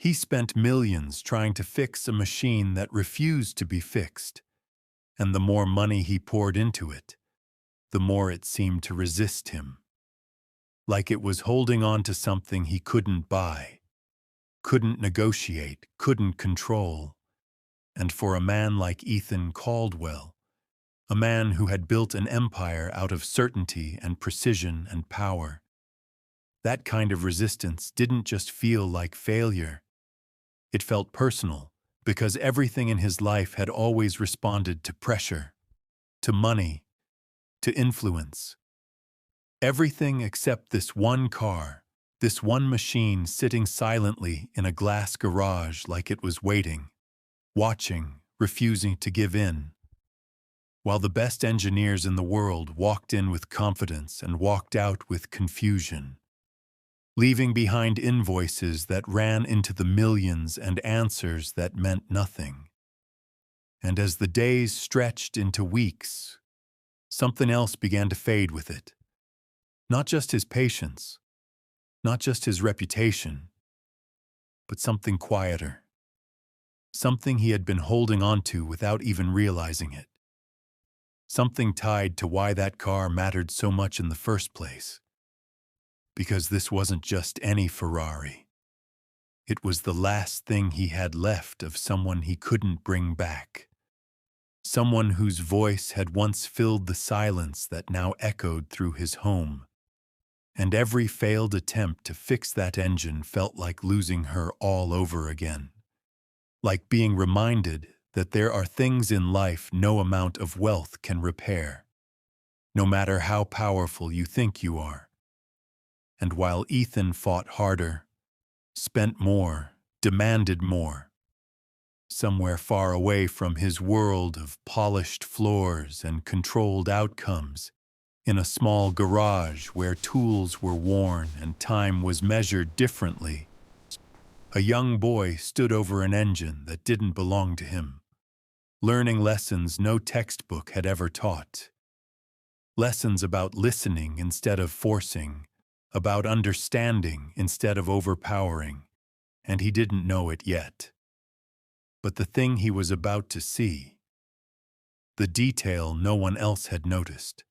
He spent millions trying to fix a machine that refused to be fixed, and the more money he poured into it, the more it seemed to resist him. Like it was holding on to something he couldn't buy, couldn't negotiate, couldn't control. And for a man like Ethan Caldwell, a man who had built an empire out of certainty and precision and power, that kind of resistance didn't just feel like failure. It felt personal, because everything in his life had always responded to pressure, to money, to influence. Everything except this one car, this one machine sitting silently in a glass garage like it was waiting, watching, refusing to give in. While the best engineers in the world walked in with confidence and walked out with confusion, leaving behind invoices that ran into the millions and answers that meant nothing. And as the days stretched into weeks, something else began to fade with it. Not just his patience, not just his reputation, but something quieter. Something he had been holding on to without even realizing it. Something tied to why that car mattered so much in the first place. Because this wasn't just any Ferrari. It was the last thing he had left of someone he couldn't bring back. Someone whose voice had once filled the silence that now echoed through his home. And every failed attempt to fix that engine felt like losing her all over again. Like being reminded that there are things in life no amount of wealth can repair, no matter how powerful you think you are. And while Ethan fought harder, spent more, demanded more, somewhere far away from his world of polished floors and controlled outcomes, in a small garage where tools were worn and time was measured differently, a young boy stood over an engine that didn't belong to him, learning lessons no textbook had ever taught. Lessons about listening instead of forcing, about understanding instead of overpowering, and he didn't know it yet. But the thing he was about to see, the detail no one else had noticed,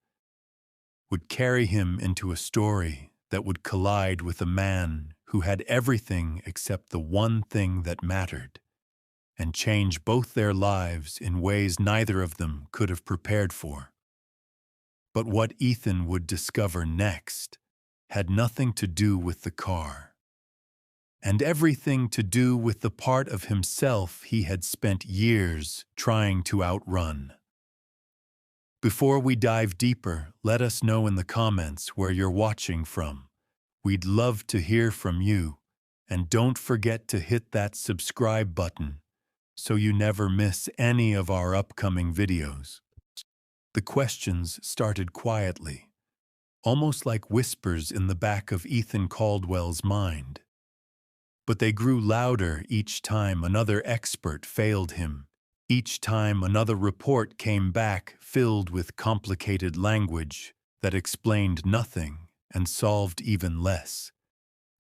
would carry him into a story that would collide with a man who had everything except the one thing that mattered, and change both their lives in ways neither of them could have prepared for. But what Ethan would discover next had nothing to do with the car, and everything to do with the part of himself he had spent years trying to outrun. Before we dive deeper, let us know in the comments where you're watching from. We'd love to hear from you, and don't forget to hit that subscribe button so you never miss any of our upcoming videos. The questions started quietly, almost like whispers in the back of Ethan Caldwell's mind. But they grew louder each time another expert failed him. Each time another report came back filled with complicated language that explained nothing and solved even less,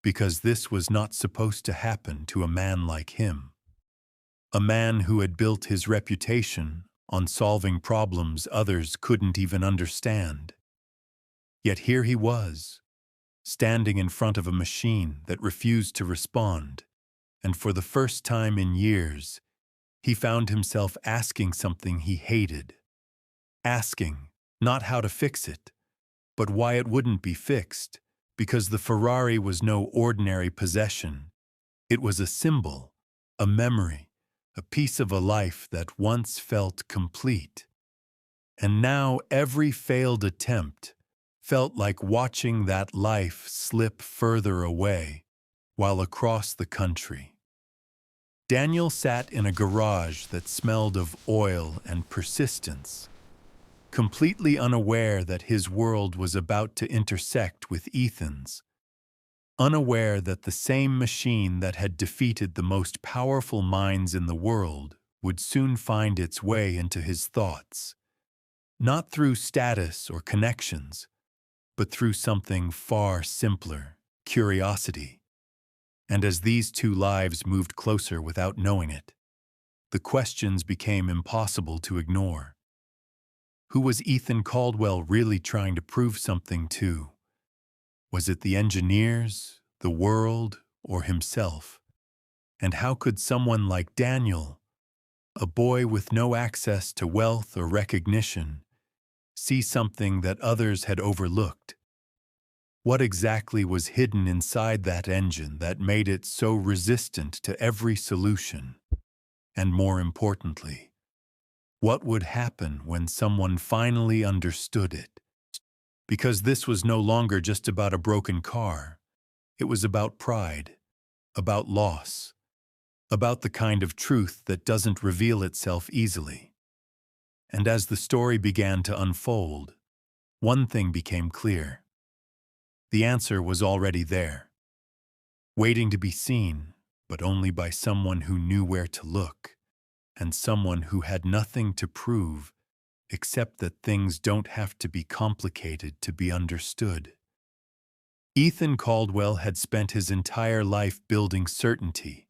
because this was not supposed to happen to a man like him. A man who had built his reputation on solving problems others couldn't even understand. Yet here he was, standing in front of a machine that refused to respond, and for the first time in years, he found himself asking something he hated. Asking, not how to fix it, but why it wouldn't be fixed, because the Ferrari was no ordinary possession. It was a symbol, a memory, a piece of a life that once felt complete. And now every failed attempt felt like watching that life slip further away, while across the country, Daniel sat in a garage that smelled of oil and persistence, completely unaware that his world was about to intersect with Ethan's, unaware that the same machine that had defeated the most powerful minds in the world would soon find its way into his thoughts, not through status or connections, but through something far simpler, curiosity. And as these two lives moved closer without knowing it, the questions became impossible to ignore. Who was Ethan Caldwell really trying to prove something to? Was it the engineers, the world, or himself? And how could someone like Daniel, a boy with no access to wealth or recognition, see something that others had overlooked? What exactly was hidden inside that engine that made it so resistant to every solution? And more importantly, what would happen when someone finally understood it? Because this was no longer just about a broken car. It was about pride, about loss, about the kind of truth that doesn't reveal itself easily. And as the story began to unfold, one thing became clear. The answer was already there, waiting to be seen, but only by someone who knew where to look, and someone who had nothing to prove except that things don't have to be complicated to be understood. Ethan Caldwell had spent his entire life building certainty,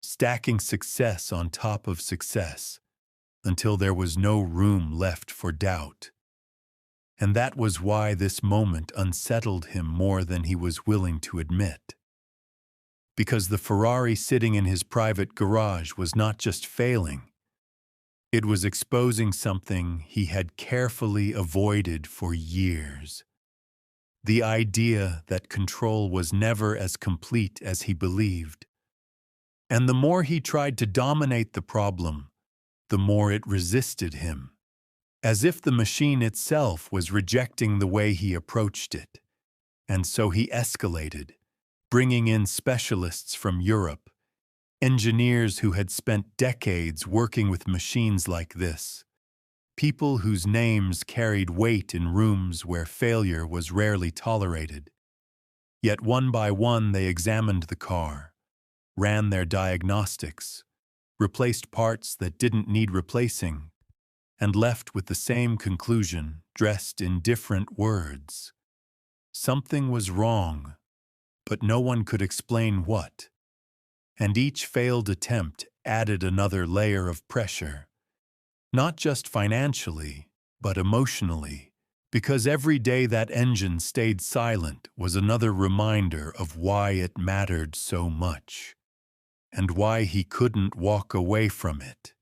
stacking success on top of success, until there was no room left for doubt. And that was why this moment unsettled him more than he was willing to admit. Because the Ferrari sitting in his private garage was not just failing, it was exposing something he had carefully avoided for years. The idea that control was never as complete as he believed. And the more he tried to dominate the problem, the more it resisted him, as if the machine itself was rejecting the way he approached it. And so he escalated, bringing in specialists from Europe, engineers who had spent decades working with machines like this, people whose names carried weight in rooms where failure was rarely tolerated. Yet one by one they examined the car, ran their diagnostics, replaced parts that didn't need replacing, and left with the same conclusion, dressed in different words. Something was wrong, but no one could explain what. And each failed attempt added another layer of pressure, not just financially, but emotionally, because every day that engine stayed silent was another reminder of why it mattered so much, and why he couldn't walk away from it.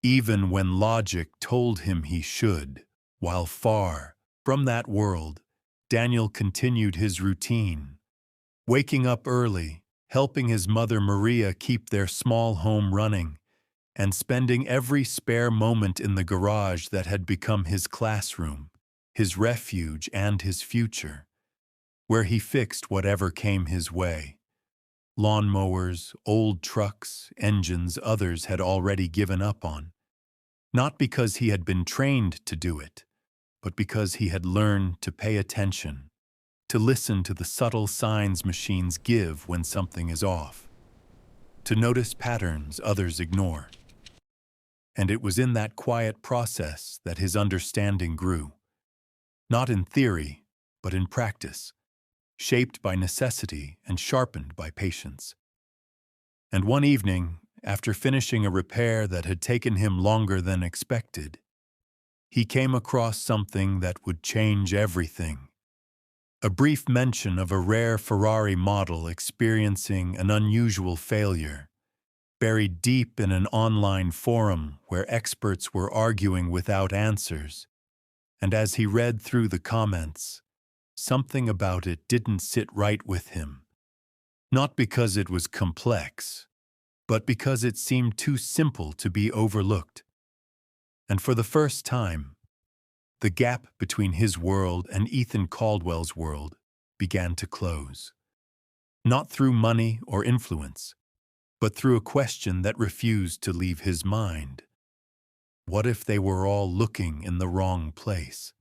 Even when logic told him he should, while far from that world, Daniel continued his routine, waking up early, helping his mother Maria keep their small home running, and spending every spare moment in the garage that had become his classroom, his refuge and his future, where he fixed whatever came his way. Lawnmowers, old trucks, engines others had already given up on. Not because he had been trained to do it, but because he had learned to pay attention, to listen to the subtle signs machines give when something is off, to notice patterns others ignore. And it was in that quiet process that his understanding grew, not in theory, but in practice, shaped by necessity and sharpened by patience. And one evening, after finishing a repair that had taken him longer than expected, he came across something that would change everything. A brief mention of a rare Ferrari model experiencing an unusual failure, buried deep in an online forum where experts were arguing without answers. And as he read through the comments, something about it didn't sit right with him. Not because it was complex, but because it seemed too simple to be overlooked. And for the first time, the gap between his world and Ethan Caldwell's world began to close. Not through money or influence, but through a question that refused to leave his mind. What if they were all looking in the wrong place?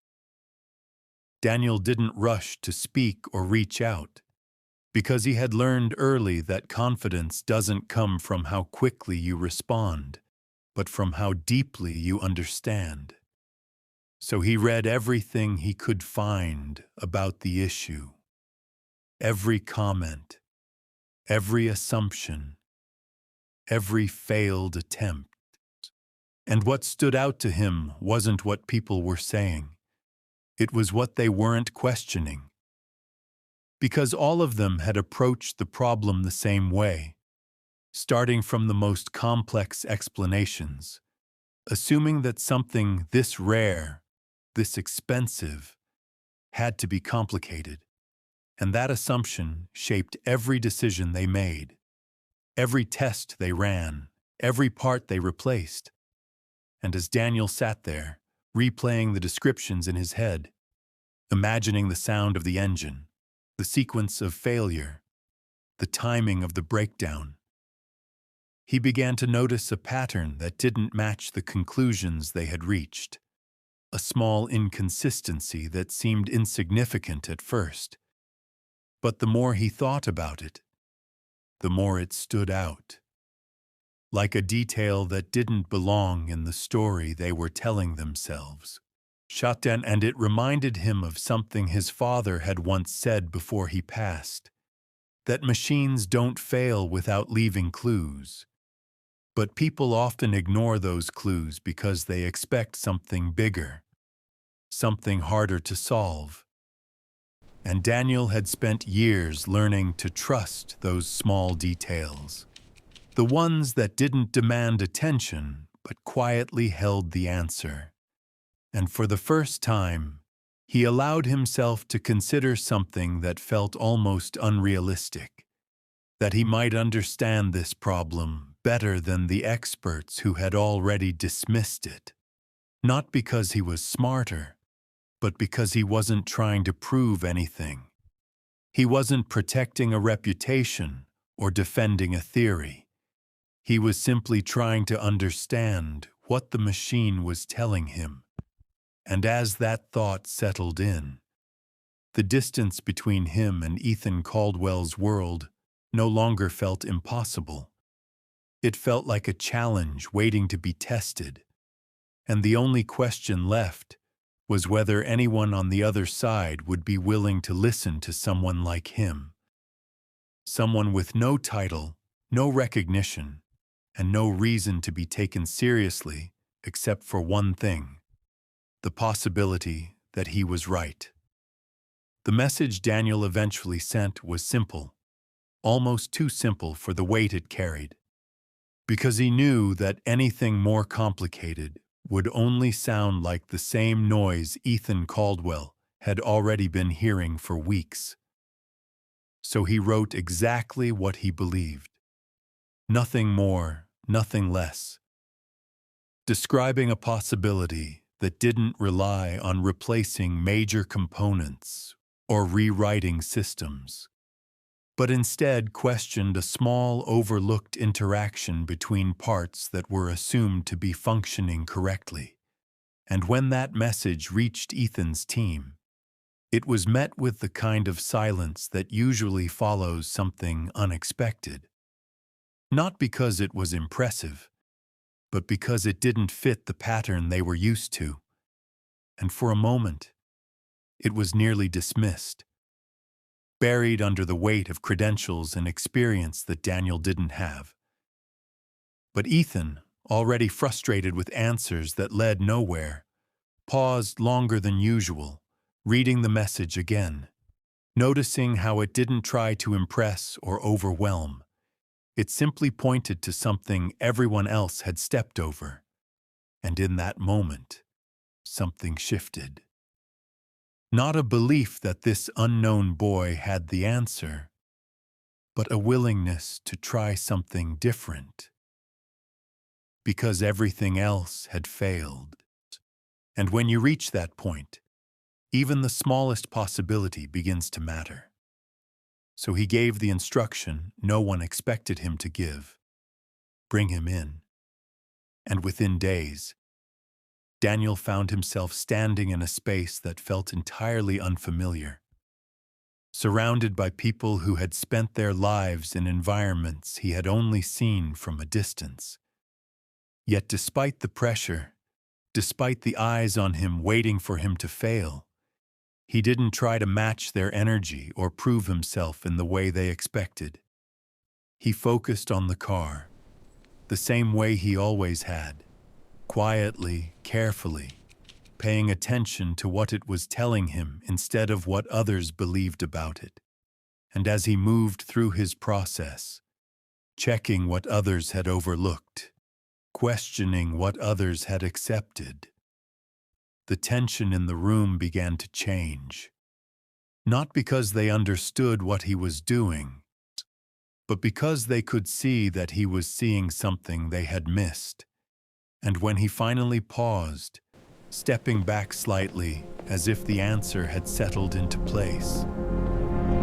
Daniel didn't rush to speak or reach out, because he had learned early that confidence doesn't come from how quickly you respond, but from how deeply you understand. So he read everything he could find about the issue. Every comment, every assumption, every failed attempt. And what stood out to him wasn't what people were saying. It was what they weren't questioning. Because all of them had approached the problem the same way, starting from the most complex explanations, assuming that something this rare, this expensive, had to be complicated. And that assumption shaped every decision they made, every test they ran, every part they replaced. And as Daniel sat there, replaying the descriptions in his head, imagining the sound of the engine, the sequence of failure, the timing of the breakdown, he began to notice a pattern that didn't match the conclusions they had reached, a small inconsistency that seemed insignificant at first. But the more he thought about it, the more it stood out, like a detail that didn't belong in the story they were telling themselves. And it reminded him of something his father had once said before he passed, that machines don't fail without leaving clues. But people often ignore those clues because they expect something bigger, something harder to solve. And Daniel had spent years learning to trust those small details, the ones that didn't demand attention but quietly held the answer. And for the first time, he allowed himself to consider something that felt almost unrealistic, that he might understand this problem better than the experts who had already dismissed it. Not because he was smarter, but because he wasn't trying to prove anything. He wasn't protecting a reputation or defending a theory. He was simply trying to understand what the machine was telling him. And as that thought settled in, the distance between him and Ethan Caldwell's world no longer felt impossible. It felt like a challenge waiting to be tested, and the only question left was whether anyone on the other side would be willing to listen to someone like him. Someone with no title, no recognition, and no reason to be taken seriously except for one thing: the possibility that he was right. The message Daniel eventually sent was simple, almost too simple for the weight it carried, because he knew that anything more complicated would only sound like the same noise Ethan Caldwell had already been hearing for weeks. So he wrote exactly what he believed. Nothing more, nothing less. Describing a possibility that didn't rely on replacing major components or rewriting systems, but instead questioned a small, overlooked interaction between parts that were assumed to be functioning correctly. And when that message reached Ethan's team, it was met with the kind of silence that usually follows something unexpected. Not because it was impressive, but because it didn't fit the pattern they were used to. And for a moment, it was nearly dismissed, buried under the weight of credentials and experience that Daniel didn't have. But Ethan, already frustrated with answers that led nowhere, paused longer than usual, reading the message again, noticing how it didn't try to impress or overwhelm. It simply pointed to something everyone else had stepped over. And in that moment, something shifted. Not a belief that this unknown boy had the answer, but a willingness to try something different. Because everything else had failed. And when you reach that point, even the smallest possibility begins to matter. So he gave the instruction no one expected him to give: bring him in. And within days, Daniel found himself standing in a space that felt entirely unfamiliar, surrounded by people who had spent their lives in environments he had only seen from a distance. Yet despite the pressure, despite the eyes on him waiting for him to fail, he didn't try to match their energy or prove himself in the way they expected. He focused on the car, the same way he always had, quietly, carefully, paying attention to what it was telling him instead of what others believed about it. And as he moved through his process, checking what others had overlooked, questioning what others had accepted, the tension in the room began to change. Not because they understood what he was doing, but because they could see that he was seeing something they had missed. And when he finally paused, stepping back slightly as if the answer had settled into place,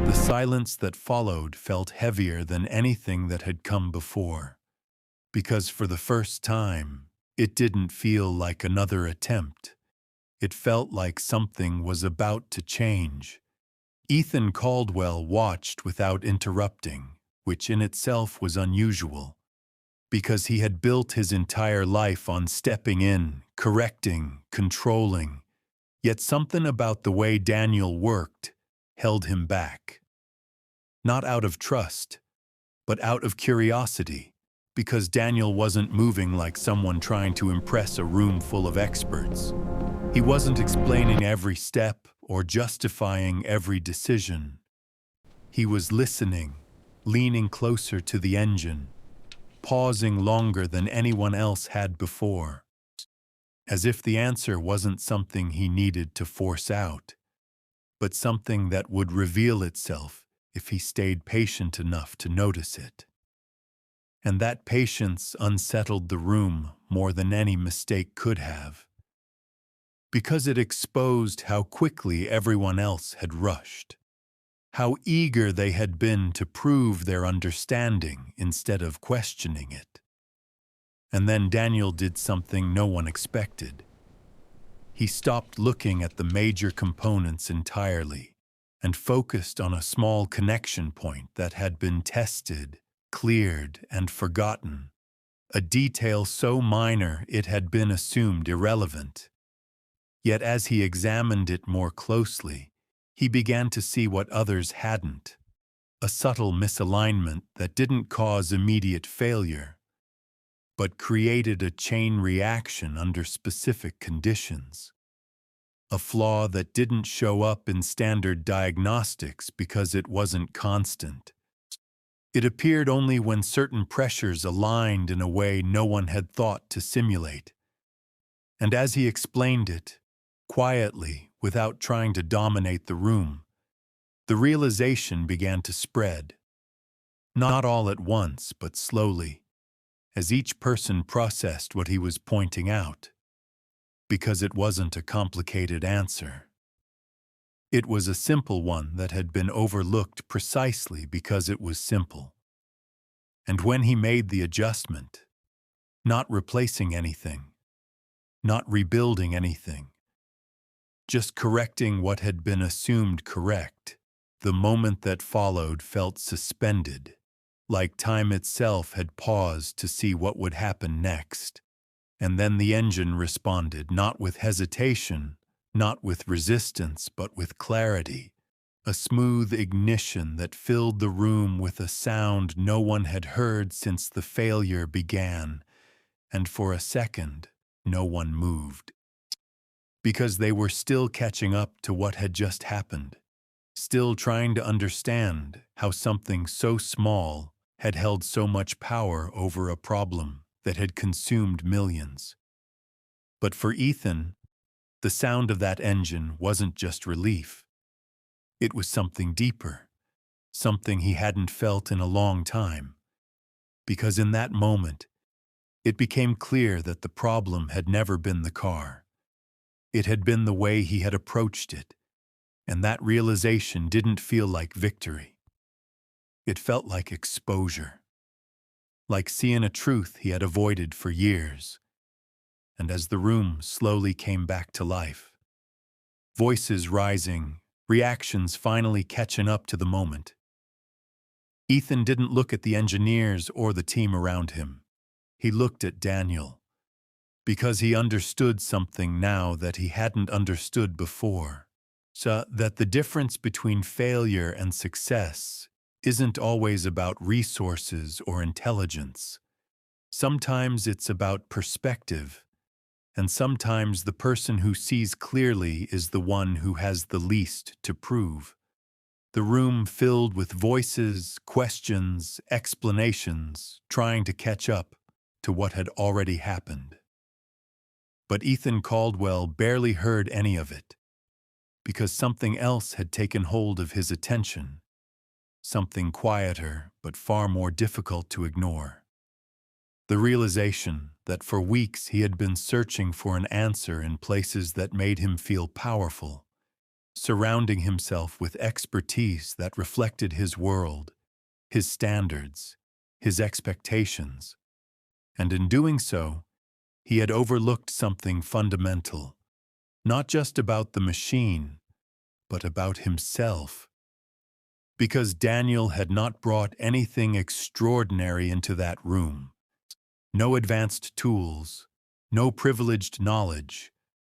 the silence that followed felt heavier than anything that had come before, because for the first time, it didn't feel like another attempt. It felt like something was about to change. Ethan Caldwell watched without interrupting, which in itself was unusual, because he had built his entire life on stepping in, correcting, controlling. Yet something about the way Daniel worked held him back. Not out of trust, but out of curiosity, because Daniel wasn't moving like someone trying to impress a room full of experts. He wasn't explaining every step or justifying every decision. He was listening, leaning closer to the engine, pausing longer than anyone else had before, as if the answer wasn't something he needed to force out, but something that would reveal itself if he stayed patient enough to notice it. And that patience unsettled the room more than any mistake could have, because it exposed how quickly everyone else had rushed, how eager they had been to prove their understanding instead of questioning it. And then Daniel did something no one expected. He stopped looking at the major components entirely and focused on a small connection point that had been tested, cleared, and forgotten, a detail so minor it had been assumed irrelevant. Yet as he examined it more closely, he began to see what others hadn't, a subtle misalignment that didn't cause immediate failure, but created a chain reaction under specific conditions. A flaw that didn't show up in standard diagnostics because it wasn't constant. It appeared only when certain pressures aligned in a way no one had thought to simulate. And as he explained it, quietly, without trying to dominate the room, the realization began to spread. Not all at once, but slowly, as each person processed what he was pointing out. Because it wasn't a complicated answer. It was a simple one that had been overlooked precisely because it was simple. And when he made the adjustment, not replacing anything, not rebuilding anything, just correcting what had been assumed correct, the moment that followed felt suspended, like time itself had paused to see what would happen next. And then the engine responded, not with hesitation, not with resistance, but with clarity, a smooth ignition that filled the room with a sound no one had heard since the failure began, and for a second, no one moved. Because they were still catching up to what had just happened, still trying to understand how something so small had held so much power over a problem that had consumed millions. But for Ethan, the sound of that engine wasn't just relief. It was something deeper, something he hadn't felt in a long time. Because in that moment, it became clear that the problem had never been the car. It had been the way he had approached it, and that realization didn't feel like victory. It felt like exposure, like seeing a truth he had avoided for years. And as the room slowly came back to life, voices rising, reactions finally catching up to the moment, Ethan didn't look at the engineers or the team around him. He looked at Daniel, because he understood something now that he hadn't understood before. So that the difference between failure and success isn't always about resources or intelligence. Sometimes it's about perspective, and sometimes the person who sees clearly is the one who has the least to prove. The room filled with voices, questions, explanations, trying to catch up to what had already happened. But Ethan Caldwell barely heard any of it, because something else had taken hold of his attention, something quieter but far more difficult to ignore. The realization that for weeks he had been searching for an answer in places that made him feel powerful, surrounding himself with expertise that reflected his world, his standards, his expectations, and in doing so, he had overlooked something fundamental, not just about the machine, but about himself. Because Daniel had not brought anything extraordinary into that room. No advanced tools, no privileged knowledge,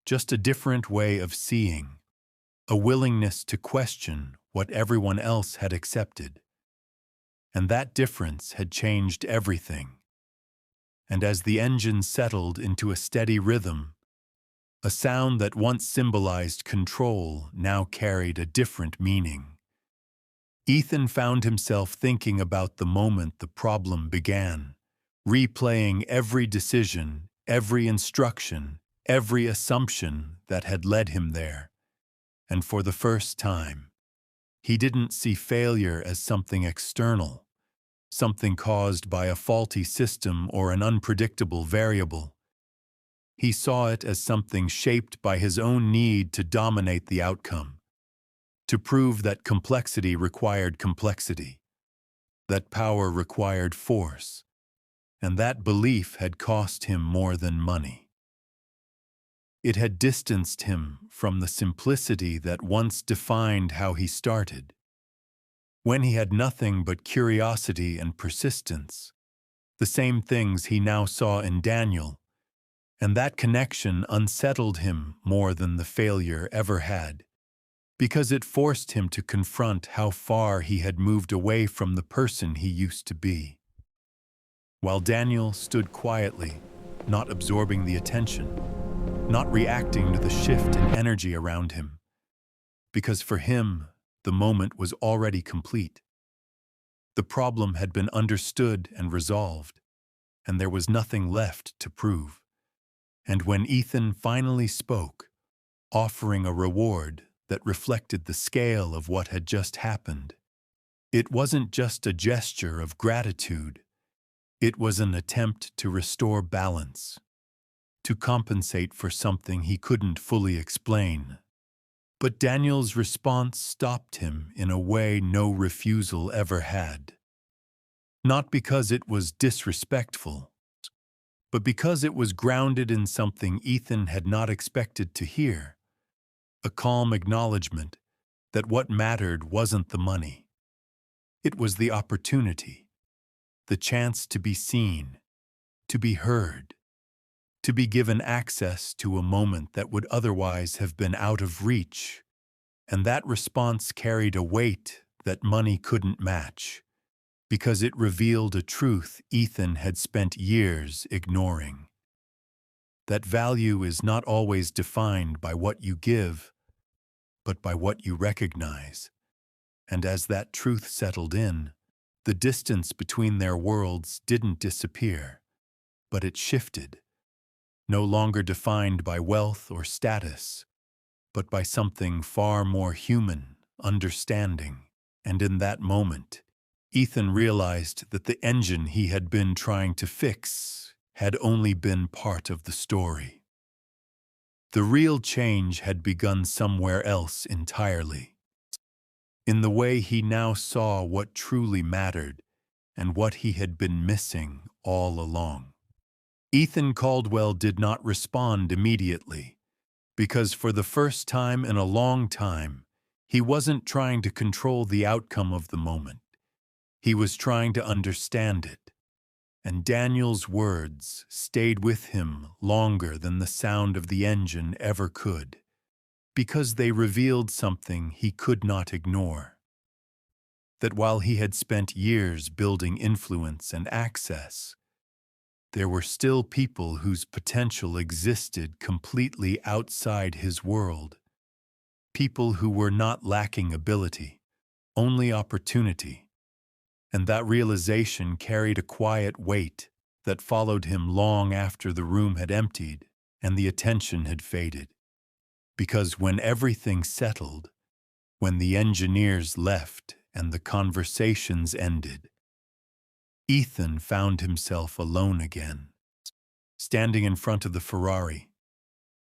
just a different way of seeing, a willingness to question what everyone else had accepted. And that difference had changed everything. And as the engine settled into a steady rhythm, a sound that once symbolized control now carried a different meaning. Ethan found himself thinking about the moment the problem began, replaying every decision, every instruction, every assumption that had led him there. And for the first time, he didn't see failure as something external, something caused by a faulty system or an unpredictable variable. He saw it as something shaped by his own need to dominate the outcome, to prove that complexity required complexity, that power required force, and that belief had cost him more than money. It had distanced him from the simplicity that once defined how he started. When he had nothing but curiosity and persistence, the same things he now saw in Daniel, and that connection unsettled him more than the failure ever had, because it forced him to confront how far he had moved away from the person he used to be. While Daniel stood quietly, not absorbing the attention, not reacting to the shift in energy around him, because for him, the moment was already complete. The problem had been understood and resolved, and there was nothing left to prove. And when Ethan finally spoke, offering a reward that reflected the scale of what had just happened, it wasn't just a gesture of gratitude. It was an attempt to restore balance, to compensate for something he couldn't fully explain. But Daniel's response stopped him in a way no refusal ever had. Not because it was disrespectful, but because it was grounded in something Ethan had not expected to hear, a calm acknowledgement that what mattered wasn't the money. It was the opportunity, the chance to be seen, to be heard, to be given access to a moment that would otherwise have been out of reach. And that response carried a weight that money couldn't match, because it revealed a truth Ethan had spent years ignoring. That value is not always defined by what you give, but by what you recognize. And as that truth settled in, the distance between their worlds didn't disappear, but it shifted, no longer defined by wealth or status, but by something far more human, understanding. And in that moment, Ethan realized that the engine he had been trying to fix had only been part of the story. The real change had begun somewhere else entirely, in the way he now saw what truly mattered and what he had been missing all along. Ethan Caldwell did not respond immediately, because for the first time in a long time, he wasn't trying to control the outcome of the moment. He was trying to understand it. And Daniel's words stayed with him longer than the sound of the engine ever could, because they revealed something he could not ignore. that while he had spent years building influence and access, there were still people whose potential existed completely outside his world, people who were not lacking ability, only opportunity. And that realization carried a quiet weight that followed him long after the room had emptied and the attention had faded. Because when everything settled, when the engineers left and the conversations ended, Ethan found himself alone again, standing in front of the Ferrari.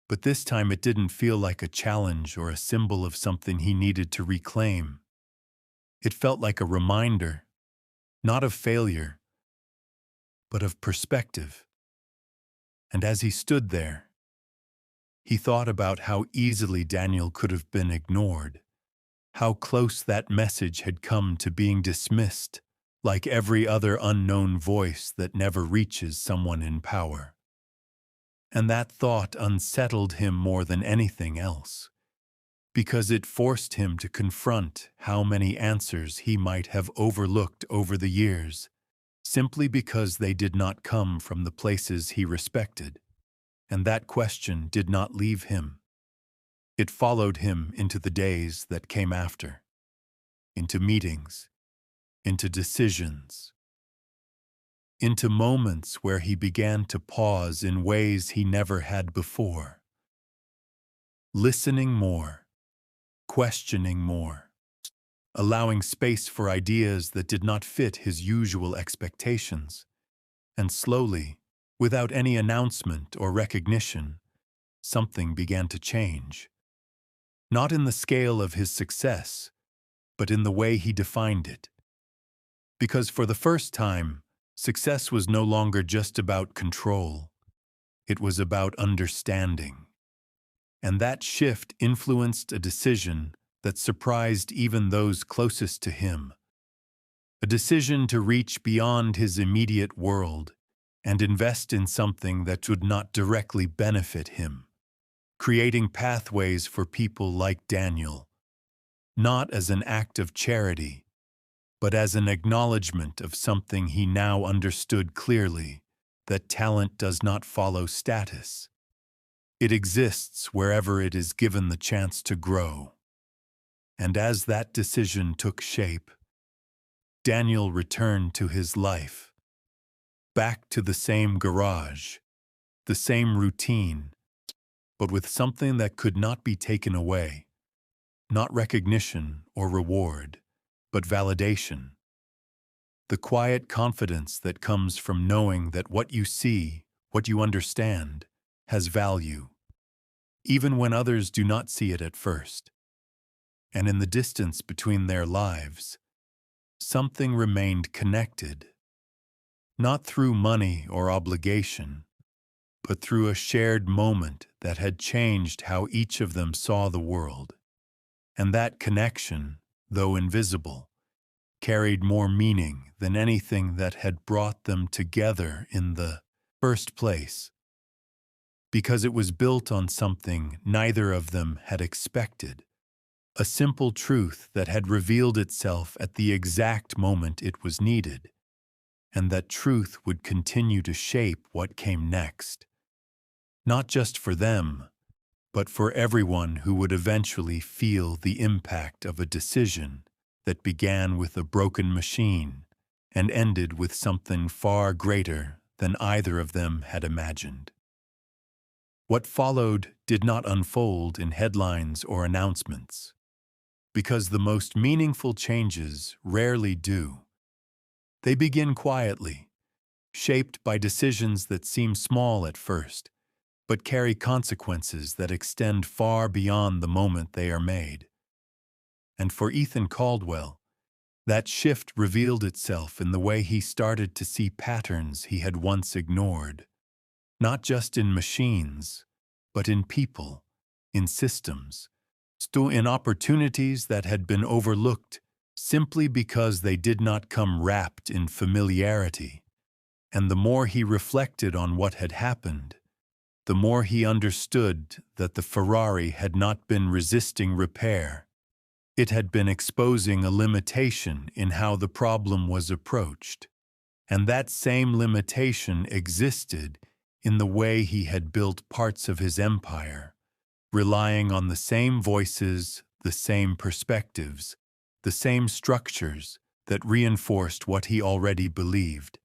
But this time it didn't feel like a challenge or a symbol of something he needed to reclaim. It felt like a reminder, not of failure, but of perspective. And as he stood there, he thought about how easily Daniel could have been ignored, how close that message had come to being dismissed, like every other unknown voice that never reaches someone in power. And that thought unsettled him more than anything else, because it forced him to confront how many answers he might have overlooked over the years, simply because they did not come from the places he respected. And that question did not leave him. It followed him into the days that came after, into meetings, into decisions, into moments where he began to pause in ways he never had before, listening more, questioning more, allowing space for ideas that did not fit his usual expectations. And slowly, without any announcement or recognition, something began to change. Not in the scale of his success, but in the way he defined it. Because for the first time, success was no longer just about control. It was about understanding. And that shift influenced a decision that surprised even those closest to him. A decision to reach beyond his immediate world and invest in something that would not directly benefit him, creating pathways for people like Daniel, not as an act of charity, but as an acknowledgement of something he now understood clearly, that talent does not follow status. It exists wherever it is given the chance to grow. And as that decision took shape, Daniel returned to his life, back to the same garage, the same routine, but with something that could not be taken away, not recognition or reward, but validation. The quiet confidence that comes from knowing that what you see, what you understand, has value, even when others do not see it at first. And in the distance between their lives, something remained connected, not through money or obligation, but through a shared moment that had changed how each of them saw the world. And that connection, though invisible, carried more meaning than anything that had brought them together in the first place, because it was built on something neither of them had expected, a simple truth that had revealed itself at the exact moment it was needed, and that truth would continue to shape what came next, not just for them, but for everyone who would eventually feel the impact of a decision that began with a broken machine and ended with something far greater than either of them had imagined. What followed did not unfold in headlines or announcements, because the most meaningful changes rarely do. They begin quietly, shaped by decisions that seem small at first, but carry consequences that extend far beyond the moment they are made. And for Ethan Caldwell, that shift revealed itself in the way he started to see patterns he had once ignored, not just in machines, but in people, in systems, in opportunities that had been overlooked simply because they did not come wrapped in familiarity. And the more he reflected on what had happened, the more he understood that the Ferrari had not been resisting repair. It had been exposing a limitation in how the problem was approached, and that same limitation existed in the way he had built parts of his empire, relying on the same voices, the same perspectives, the same structures that reinforced what he already believed.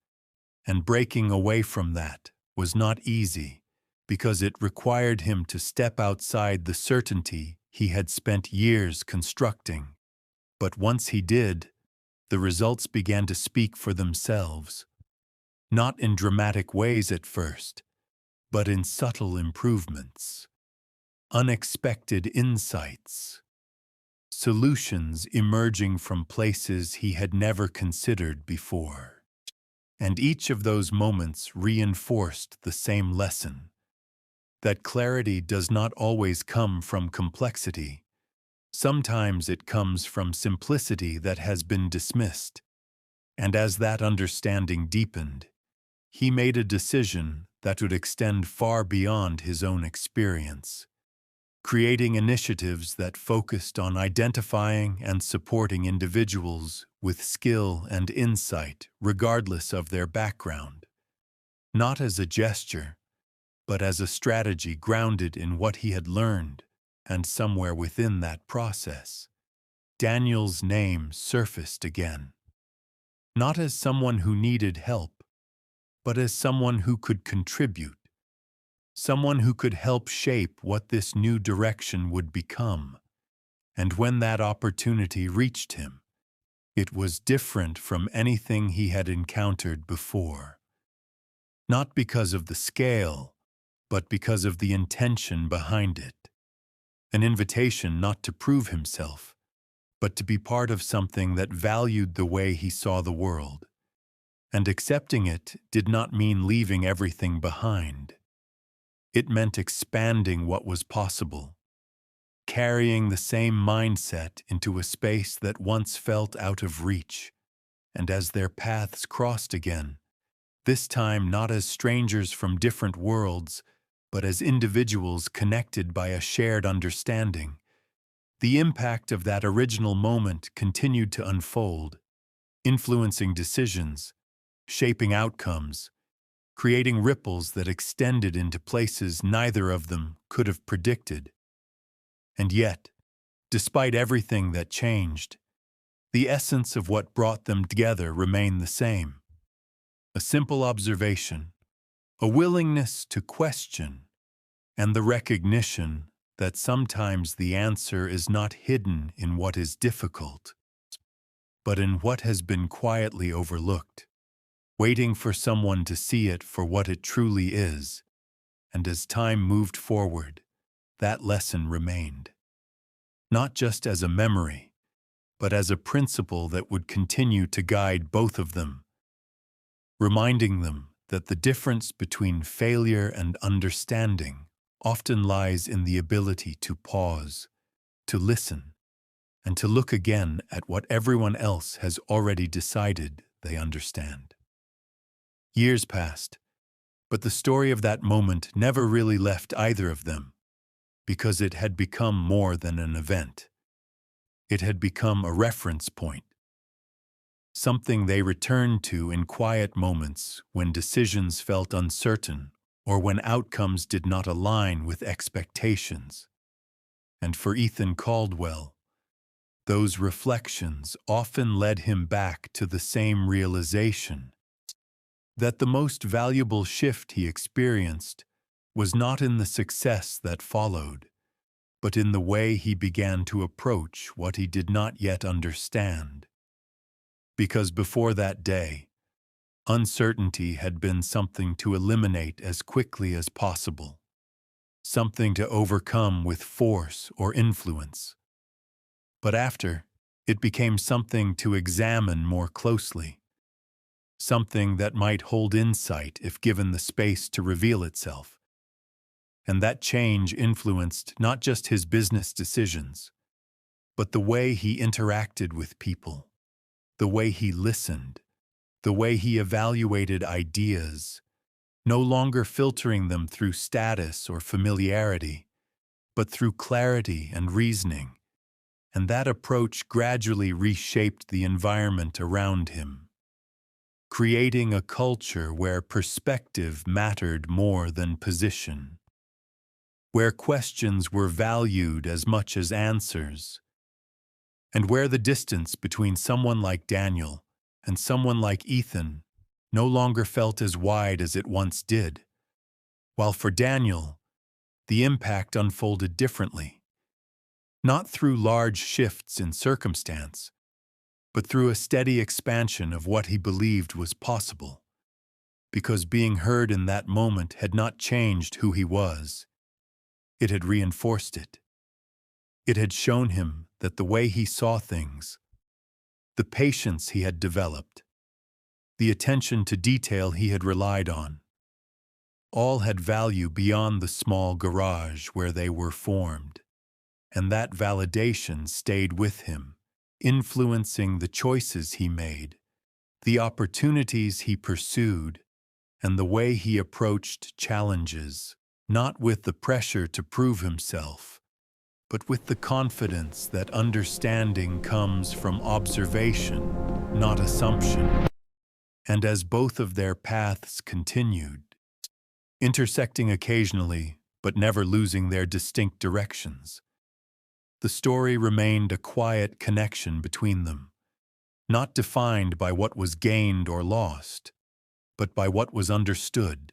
And breaking away from that was not easy, because it required him to step outside the certainty he had spent years constructing. But once he did, the results began to speak for themselves, not in dramatic ways at first, but in subtle improvements, unexpected insights, solutions emerging from places he had never considered before. And each of those moments reinforced the same lesson: that clarity does not always come from complexity. Sometimes it comes from simplicity that has been dismissed. And as that understanding deepened, he made a decision that would extend far beyond his own experience, creating initiatives that focused on identifying and supporting individuals with skill and insight regardless of their background, not as a gesture, but as a strategy grounded in what he had learned. And somewhere within that process, Daniel's name surfaced again, not as someone who needed help, but as someone who could contribute, someone who could help shape what this new direction would become. And when that opportunity reached him, it was different from anything he had encountered before. Not because of the scale, but because of the intention behind it. An invitation not to prove himself, but to be part of something that valued the way he saw the world. And accepting it did not mean leaving everything behind. It meant expanding what was possible, carrying the same mindset into a space that once felt out of reach. And as their paths crossed again, this time not as strangers from different worlds, but as individuals connected by a shared understanding, the impact of that original moment continued to unfold, influencing decisions, shaping outcomes, creating ripples that extended into places neither of them could have predicted. And yet, despite everything that changed, the essence of what brought them together remained the same: a simple observation, a willingness to question, and the recognition that sometimes the answer is not hidden in what is difficult, but in what has been quietly overlooked, waiting for someone to see it for what it truly is. And as time moved forward, that lesson remained, not just as a memory, but as a principle that would continue to guide both of them, reminding them that the difference between failure and understanding often lies in the ability to pause, to listen, and to look again at what everyone else has already decided they understand. Years passed, but the story of that moment never really left either of them, because it had become more than an event. It had become a reference point, something they returned to in quiet moments when decisions felt uncertain or when outcomes did not align with expectations. And for Ethan Caldwell, those reflections often led him back to the same realization: that the most valuable shift he experienced was not in the success that followed, but in the way he began to approach what he did not yet understand. Because before that day, uncertainty had been something to eliminate as quickly as possible, something to overcome with force or influence. But after, it became something to examine more closely, something that might hold insight if given the space to reveal itself. And that change influenced not just his business decisions, but the way he interacted with people, the way he listened, the way he evaluated ideas, no longer filtering them through status or familiarity, but through clarity and reasoning. and that approach gradually reshaped the environment around him, creating a culture where perspective mattered more than position, where questions were valued as much as answers, and where the distance between someone like Daniel and someone like Ethan no longer felt as wide as it once did. While for Daniel, the impact unfolded differently, not through large shifts in circumstance, but through a steady expansion of what he believed was possible, because being heard in that moment had not changed who he was. It had reinforced it. It had shown him that the way he saw things, the patience he had developed, the attention to detail he had relied on, all had value beyond the small garage where they were formed, and that validation stayed with him, influencing the choices he made, the opportunities he pursued, and the way he approached challenges, not with the pressure to prove himself, but with the confidence that understanding comes from observation, not assumption. And as both of their paths continued, intersecting occasionally, but never losing their distinct directions, the story remained a quiet connection between them, not defined by what was gained or lost, but by what was understood.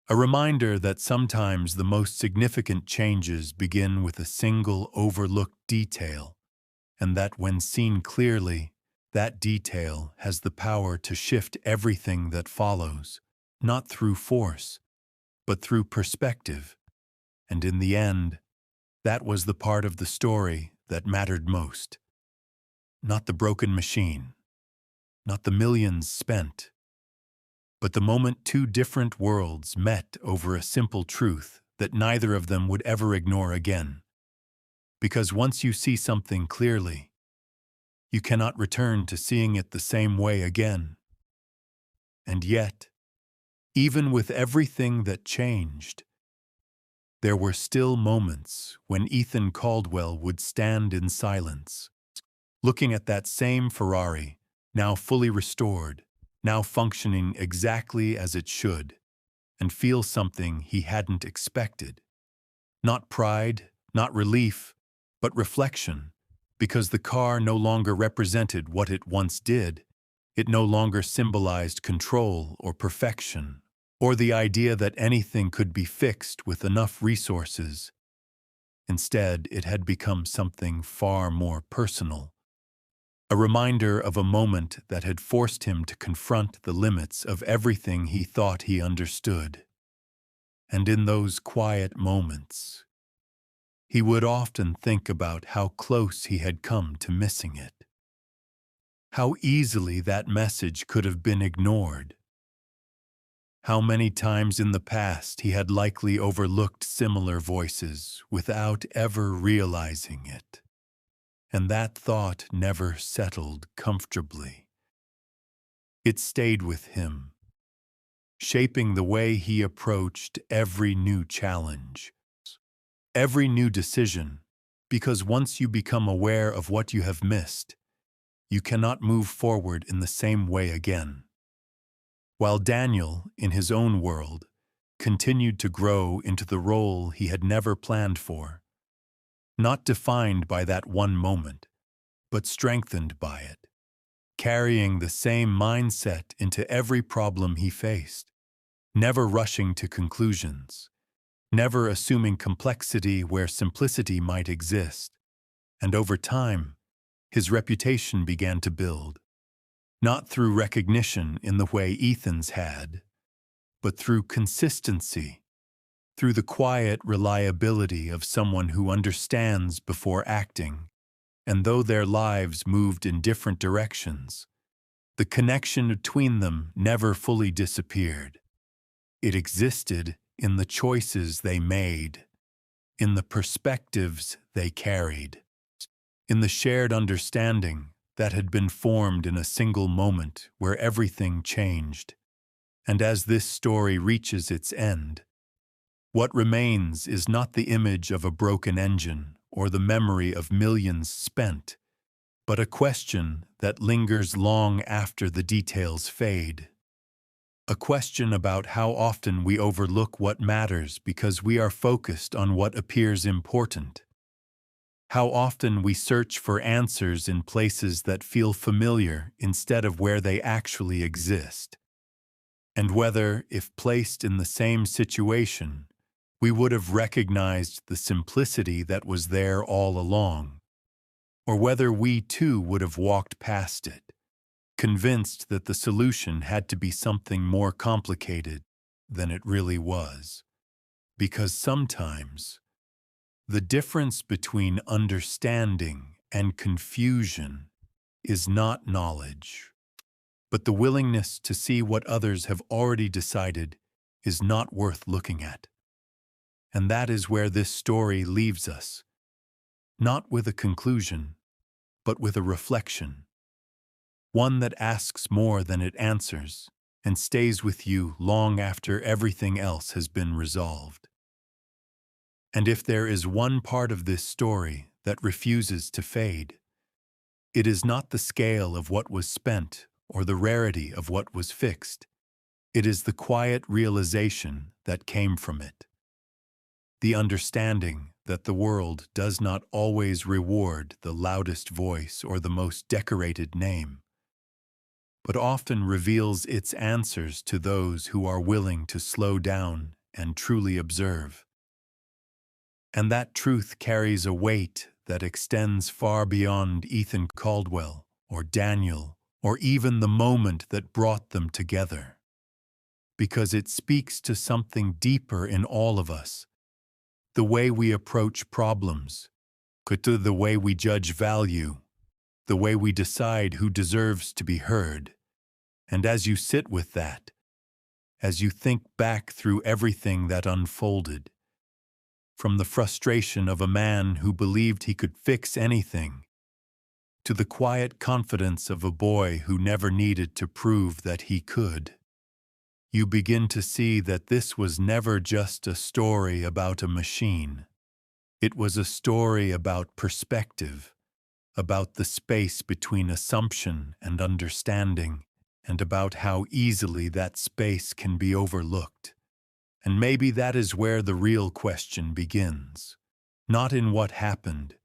A reminder that sometimes the most significant changes begin with a single overlooked detail, and that when seen clearly, that detail has the power to shift everything that follows, not through force, but through perspective. And in the end, that was the part of the story that mattered most. Not the broken machine, not the millions spent, but the moment two different worlds met over a simple truth that neither of them would ever ignore again. Because once you see something clearly, you cannot return to seeing it the same way again. And yet, even with everything that changed, there were still moments when Ethan Caldwell would stand in silence, looking at that same Ferrari, now fully restored, now functioning exactly as it should, and feel something he hadn't expected. Not pride, not relief, but reflection, because the car no longer represented what it once did. It no longer symbolized control or perfection, or the idea that anything could be fixed with enough resources. Instead, it had become something far more personal, a reminder of a moment that had forced him to confront the limits of everything he thought he understood. And in those quiet moments, he would often think about how close he had come to missing it. How easily that message could have been ignored. How many times in the past he had likely overlooked similar voices without ever realizing it. And that thought never settled comfortably. It stayed with him, shaping the way he approached every new challenge, every new decision, because once you become aware of what you have missed, you cannot move forward in the same way again. While Daniel, in his own world, continued to grow into the role he had never planned for, not defined by that one moment, but strengthened by it, carrying the same mindset into every problem he faced, never rushing to conclusions, never assuming complexity where simplicity might exist. And over time, his reputation began to build, not through recognition in the way Ethan's had, but through consistency, through the quiet reliability of someone who understands before acting. And though their lives moved in different directions, the connection between them never fully disappeared. It existed in the choices they made, in the perspectives they carried, in the shared understanding that had been formed in a single moment where everything changed. And as this story reaches its end, what remains is not the image of a broken engine or the memory of millions spent, but a question that lingers long after the details fade. A question about how often we overlook what matters because we are focused on what appears important. How often we search for answers in places that feel familiar instead of where they actually exist. And whether, if placed in the same situation, we would have recognized the simplicity that was there all along, or whether we too would have walked past it, convinced that the solution had to be something more complicated than it really was. Because sometimes, the difference between understanding and confusion is not knowledge, but the willingness to see what others have already decided is not worth looking at. And that is where this story leaves us, not with a conclusion, but with a reflection, one that asks more than it answers and stays with you long after everything else has been resolved. And if there is one part of this story that refuses to fade, it is not the scale of what was spent or the rarity of what was fixed. It is the quiet realization that came from it. The understanding that the world does not always reward the loudest voice or the most decorated name, but often reveals its answers to those who are willing to slow down and truly observe. And that truth carries a weight that extends far beyond Ethan Caldwell or Daniel or even the moment that brought them together, because it speaks to something deeper in all of us. The way we approach problems, the way we judge value, the way we decide who deserves to be heard. And as you sit with that, as you think back through everything that unfolded, from the frustration of a man who believed he could fix anything, to the quiet confidence of a boy who never needed to prove that he could, you begin to see that this was never just a story about a machine. It was a story about perspective, about the space between assumption and understanding, and about how easily that space can be overlooked. And maybe that is where the real question begins, not in what happened,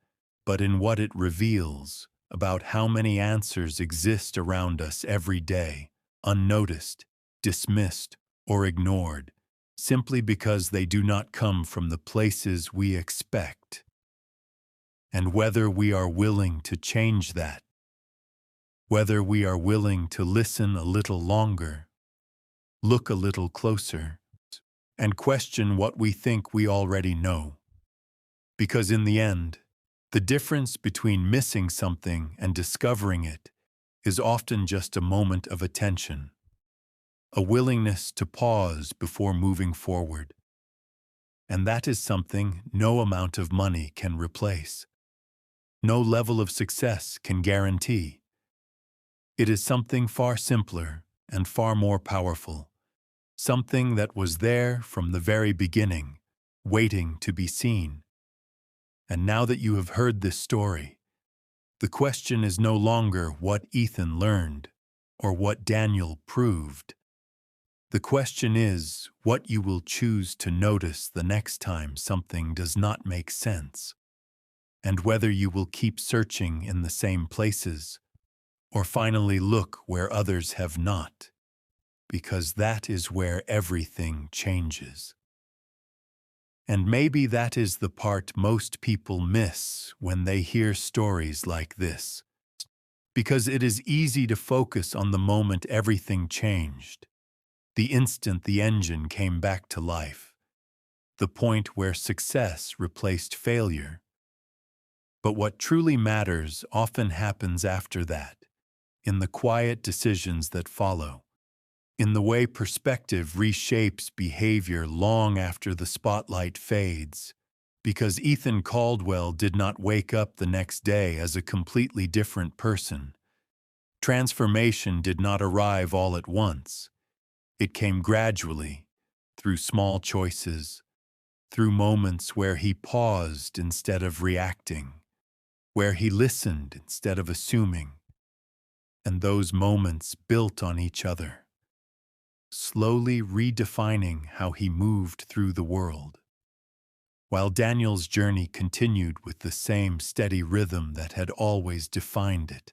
but in what it reveals about how many answers exist around us every day, unnoticed, dismissed, or ignored, simply because they do not come from the places we expect. And whether we are willing to change that, whether we are willing to listen a little longer, look a little closer, and question what we think we already know. Because in the end, the difference between missing something and discovering it is often just a moment of attention, a willingness to pause before moving forward. And that is something no amount of money can replace. No level of success can guarantee. It is something far simpler and far more powerful, something that was there from the very beginning, waiting to be seen. And now that you have heard this story, the question is no longer what Ethan learned or what Daniel proved. The question is what you will choose to notice the next time something does not make sense, and whether you will keep searching in the same places or finally look where others have not, because that is where everything changes. And maybe that is the part most people miss when they hear stories like this, because it is easy to focus on the moment everything changed, the instant the engine came back to life, the point where success replaced failure. But what truly matters often happens after that, in the quiet decisions that follow, in the way perspective reshapes behavior long after the spotlight fades, because Ethan Caldwell did not wake up the next day as a completely different person. Transformation did not arrive all at once. It came gradually, through small choices, through moments where he paused instead of reacting, where he listened instead of assuming, and those moments built on each other, slowly redefining how he moved through the world. While Daniel's journey continued with the same steady rhythm that had always defined it,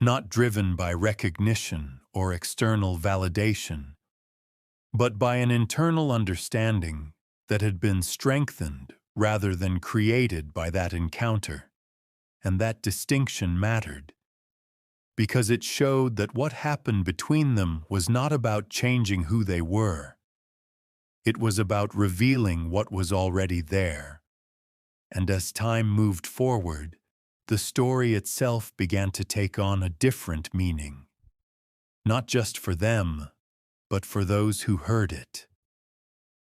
not driven by recognition or external validation, but by an internal understanding that had been strengthened rather than created by that encounter. And that distinction mattered, because it showed that what happened between them was not about changing who they were. It was about revealing what was already there. And as time moved forward, the story itself began to take on a different meaning, not just for them, but for those who heard it.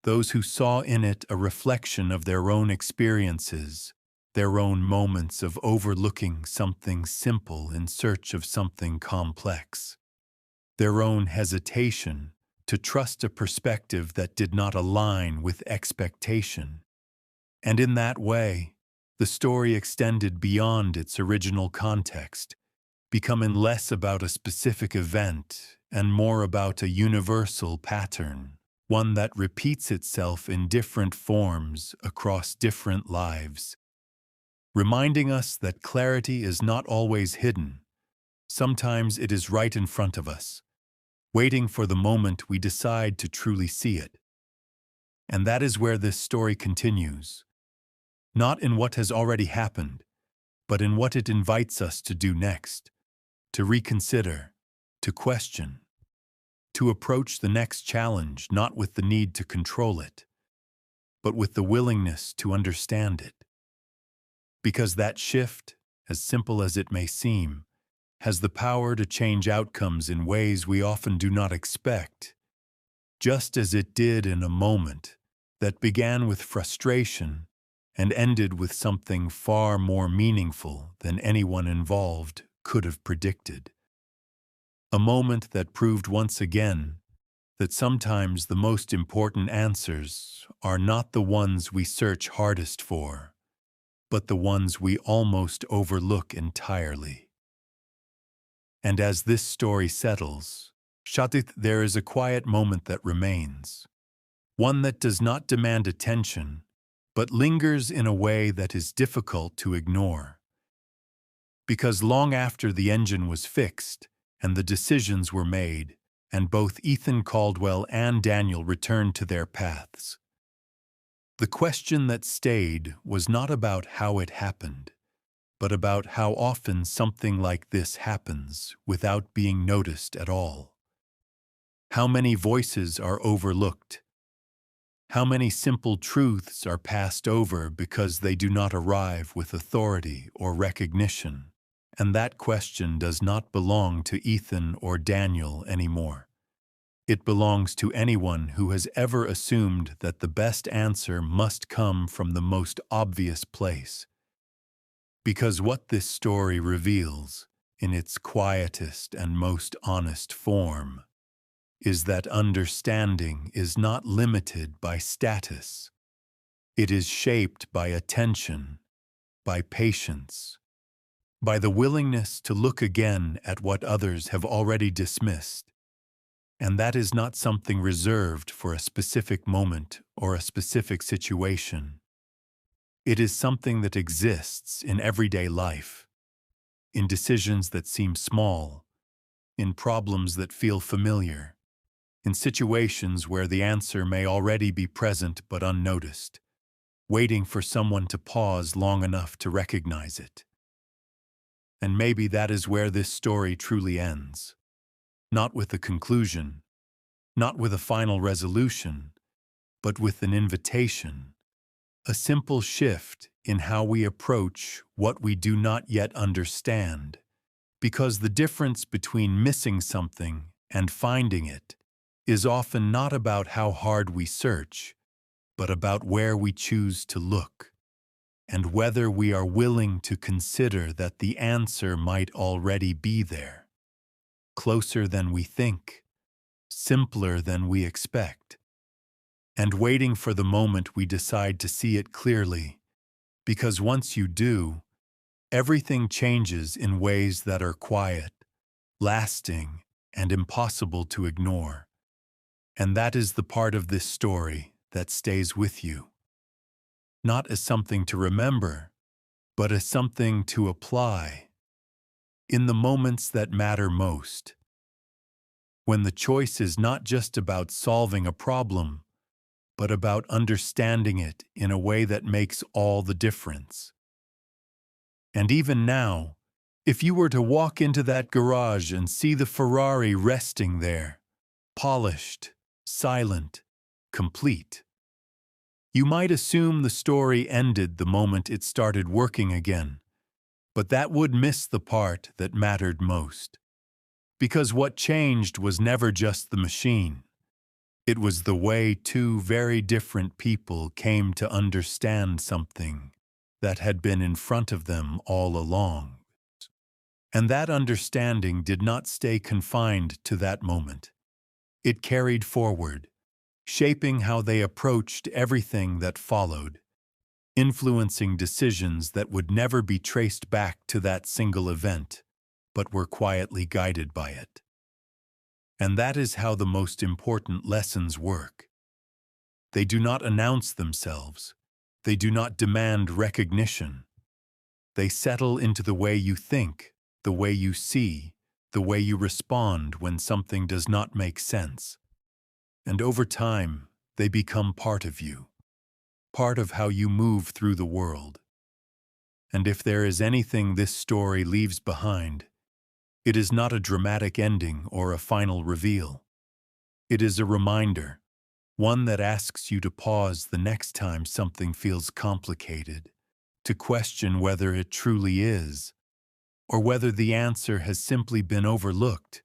Those who saw in it a reflection of their own experiences, their own moments of overlooking something simple in search of something complex, their own hesitation to trust a perspective that did not align with expectation. And in that way, the story extended beyond its original context, becoming less about a specific event and more about a universal pattern, one that repeats itself in different forms across different lives, reminding us that clarity is not always hidden. Sometimes it is right in front of us, waiting for the moment we decide to truly see it. And that is where this story continues, not in what has already happened, but in what it invites us to do next, to reconsider, to question, to approach the next challenge not with the need to control it, but with the willingness to understand it. Because that shift, as simple as it may seem, has the power to change outcomes in ways we often do not expect, just as it did in a moment that began with frustration and ended with something far more meaningful than anyone involved could have predicted. A moment that proved once again that sometimes the most important answers are not the ones we search hardest for, but the ones we almost overlook entirely. And as this story settles, Shatit, there is a quiet moment that remains, one that does not demand attention, but lingers in a way that is difficult to ignore. Because long after the engine was fixed and the decisions were made, and both Ethan Caldwell and Daniel returned to their paths, the question that stayed was not about how it happened, but about how often something like this happens without being noticed at all. How many voices are overlooked? How many simple truths are passed over because they do not arrive with authority or recognition? And that question does not belong to Ethan or Daniel anymore. It belongs to anyone who has ever assumed that the best answer must come from the most obvious place. Because what this story reveals, in its quietest and most honest form, is that understanding is not limited by status. It is shaped by attention, by patience, by the willingness to look again at what others have already dismissed. And that is not something reserved for a specific moment or a specific situation. It is something that exists in everyday life, in decisions that seem small, in problems that feel familiar, in situations where the answer may already be present but unnoticed, waiting for someone to pause long enough to recognize it. And maybe that is where this story truly ends. Not with a conclusion, not with a final resolution, but with an invitation, a simple shift in how we approach what we do not yet understand. Because the difference between missing something and finding it is often not about how hard we search, but about where we choose to look, and whether we are willing to consider that the answer might already be there, closer than we think, simpler than we expect, and waiting for the moment we decide to see it clearly, because once you do, everything changes in ways that are quiet, lasting, and impossible to ignore. And that is the part of this story that stays with you, not as something to remember, but as something to apply in the moments that matter most, when the choice is not just about solving a problem, but about understanding it in a way that makes all the difference. And even now, if you were to walk into that garage and see the Ferrari resting there, polished, silent, complete, you might assume the story ended the moment it started working again, but that would miss the part that mattered most. Because what changed was never just the machine. It was the way two very different people came to understand something that had been in front of them all along. And that understanding did not stay confined to that moment. It carried forward, shaping how they approached everything that followed, influencing decisions that would never be traced back to that single event, but were quietly guided by it. And that is how the most important lessons work. They do not announce themselves. They do not demand recognition. They settle into the way you think, the way you see, the way you respond when something does not make sense. And over time, they become part of you, part of how you move through the world. And if there is anything this story leaves behind, it is not a dramatic ending or a final reveal. It is a reminder, one that asks you to pause the next time something feels complicated, to question whether it truly is, or whether the answer has simply been overlooked.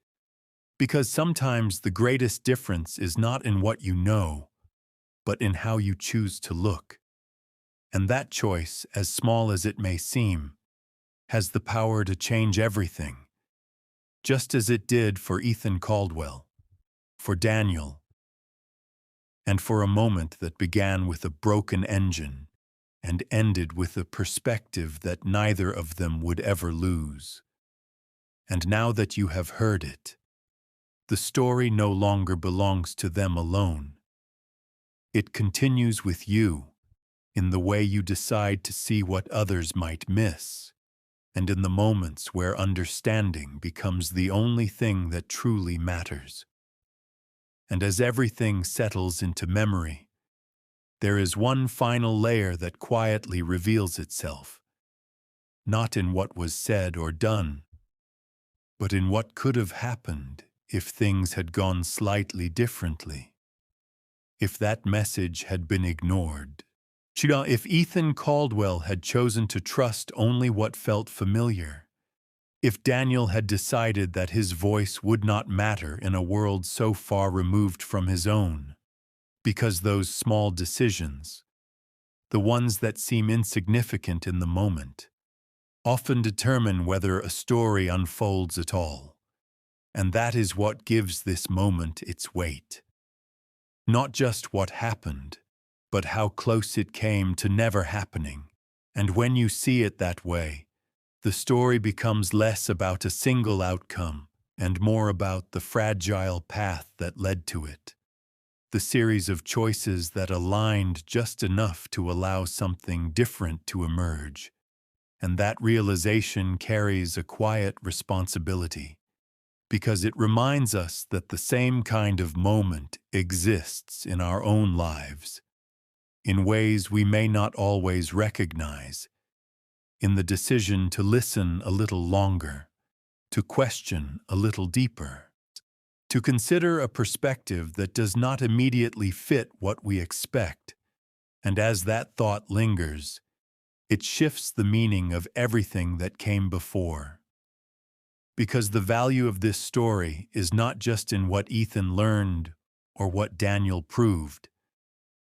Because sometimes the greatest difference is not in what you know, but in how you choose to look. And that choice, as small as it may seem, has the power to change everything, just as it did for Ethan Caldwell, for Daniel, and for a moment that began with a broken engine and ended with a perspective that neither of them would ever lose. And now that you have heard it, the story no longer belongs to them alone. It continues with you in the way you decide to see what others might miss, and in the moments where understanding becomes the only thing that truly matters. And as everything settles into memory, there is one final layer that quietly reveals itself, not in what was said or done, but in what could have happened if things had gone slightly differently, if that message had been ignored. If Ethan Caldwell had chosen to trust only what felt familiar, if Daniel had decided that his voice would not matter in a world so far removed from his own, because those small decisions, the ones that seem insignificant in the moment, often determine whether a story unfolds at all. And that is what gives this moment its weight. Not just what happened, but how close it came to never happening. And when you see it that way, the story becomes less about a single outcome and more about the fragile path that led to it. The series of choices that aligned just enough to allow something different to emerge. And that realization carries a quiet responsibility, because it reminds us that the same kind of moment exists in our own lives, in ways we may not always recognize, in the decision to listen a little longer, to question a little deeper, to consider a perspective that does not immediately fit what we expect. And as that thought lingers, it shifts the meaning of everything that came before. Because the value of this story is not just in what Ethan learned or what Daniel proved.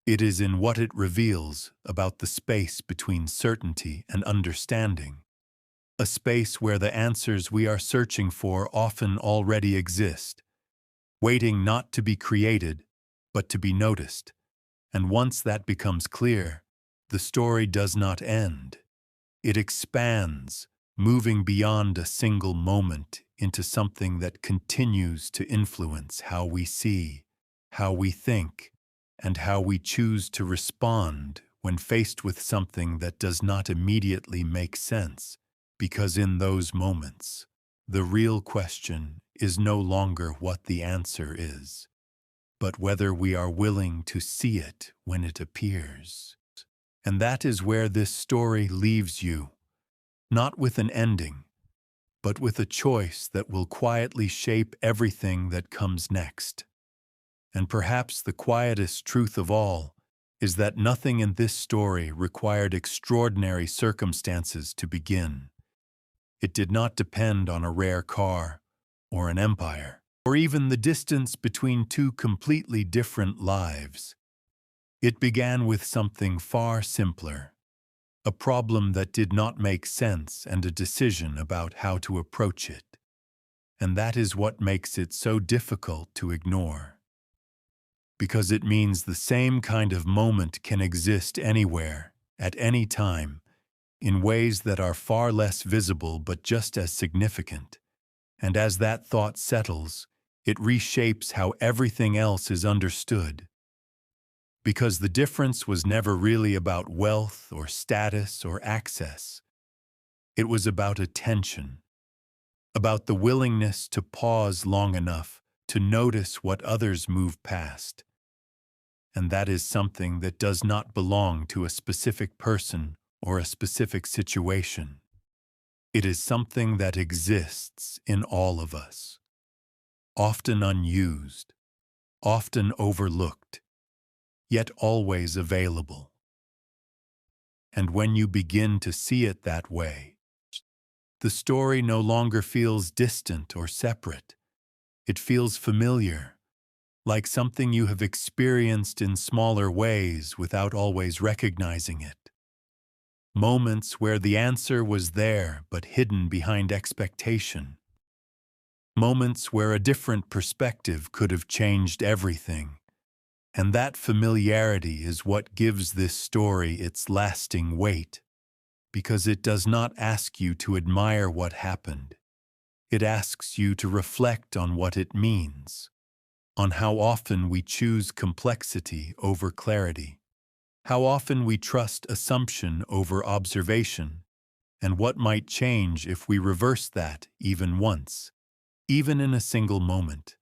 It is in what it reveals about the space between certainty and understanding, a space where the answers we are searching for often already exist, waiting not to be created, but to be noticed. And once that becomes clear, the story does not end. It expands, moving beyond a single moment into something that continues to influence how we see, how we think, and how we choose to respond when faced with something that does not immediately make sense, because in those moments, the real question is no longer what the answer is, but whether we are willing to see it when it appears. And that is where this story leaves you, not with an ending, but with a choice that will quietly shape everything that comes next. And perhaps the quietest truth of all is that nothing in this story required extraordinary circumstances to begin. It did not depend on a rare car, or an empire, or even the distance between two completely different lives. It began with something far simpler, a problem that did not make sense and a decision about how to approach it. And that is what makes it so difficult to ignore. Because it means the same kind of moment can exist anywhere, at any time, in ways that are far less visible but just as significant. And as that thought settles, it reshapes how everything else is understood. Because the difference was never really about wealth or status or access. It was about attention, about the willingness to pause long enough to notice what others move past. And that is something that does not belong to a specific person or a specific situation. It is something that exists in all of us, often unused, often overlooked, yet always available. And when you begin to see it that way, the story no longer feels distant or separate. It feels familiar, like something you have experienced in smaller ways without always recognizing it. Moments where the answer was there but hidden behind expectation. Moments where a different perspective could have changed everything. And that familiarity is what gives this story its lasting weight, because it does not ask you to admire what happened. It asks you to reflect on what it means, on how often we choose complexity over clarity, how often we trust assumption over observation, and what might change if we reverse that even once, even in a single moment.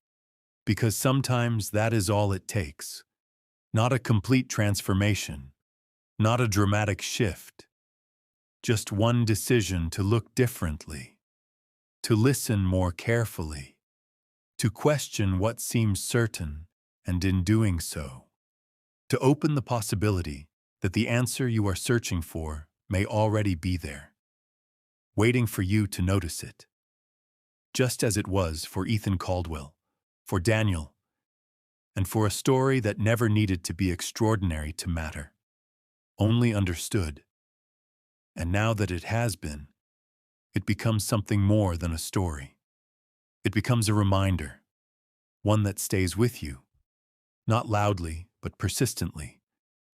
Because sometimes that is all it takes. Not a complete transformation, not a dramatic shift, just one decision to look differently, to listen more carefully, to question what seems certain, and in doing so, to open the possibility that the answer you are searching for may already be there, waiting for you to notice it. Just as it was for Ethan Caldwell, for Daniel, and for a story that never needed to be extraordinary to matter, only understood. And now that it has been, it becomes something more than a story. It becomes a reminder, one that stays with you, not loudly but persistently,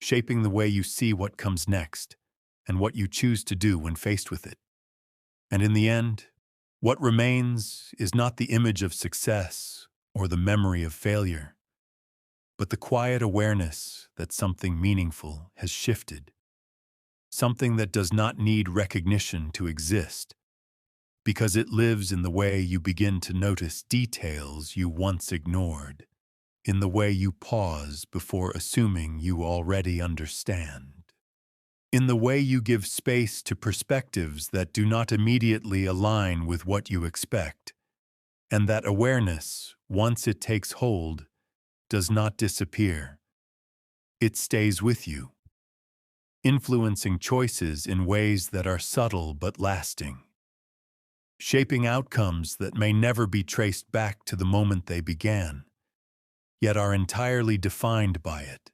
shaping the way you see what comes next and what you choose to do when faced with it. And in the end, what remains is not the image of success or the memory of failure, but the quiet awareness that something meaningful has shifted, something that does not need recognition to exist, because it lives in the way you begin to notice details you once ignored, in the way you pause before assuming you already understand, in the way you give space to perspectives that do not immediately align with what you expect, and that awareness, once it takes hold, does not disappear. It stays with you, influencing choices in ways that are subtle but lasting, shaping outcomes that may never be traced back to the moment they began, yet are entirely defined by it.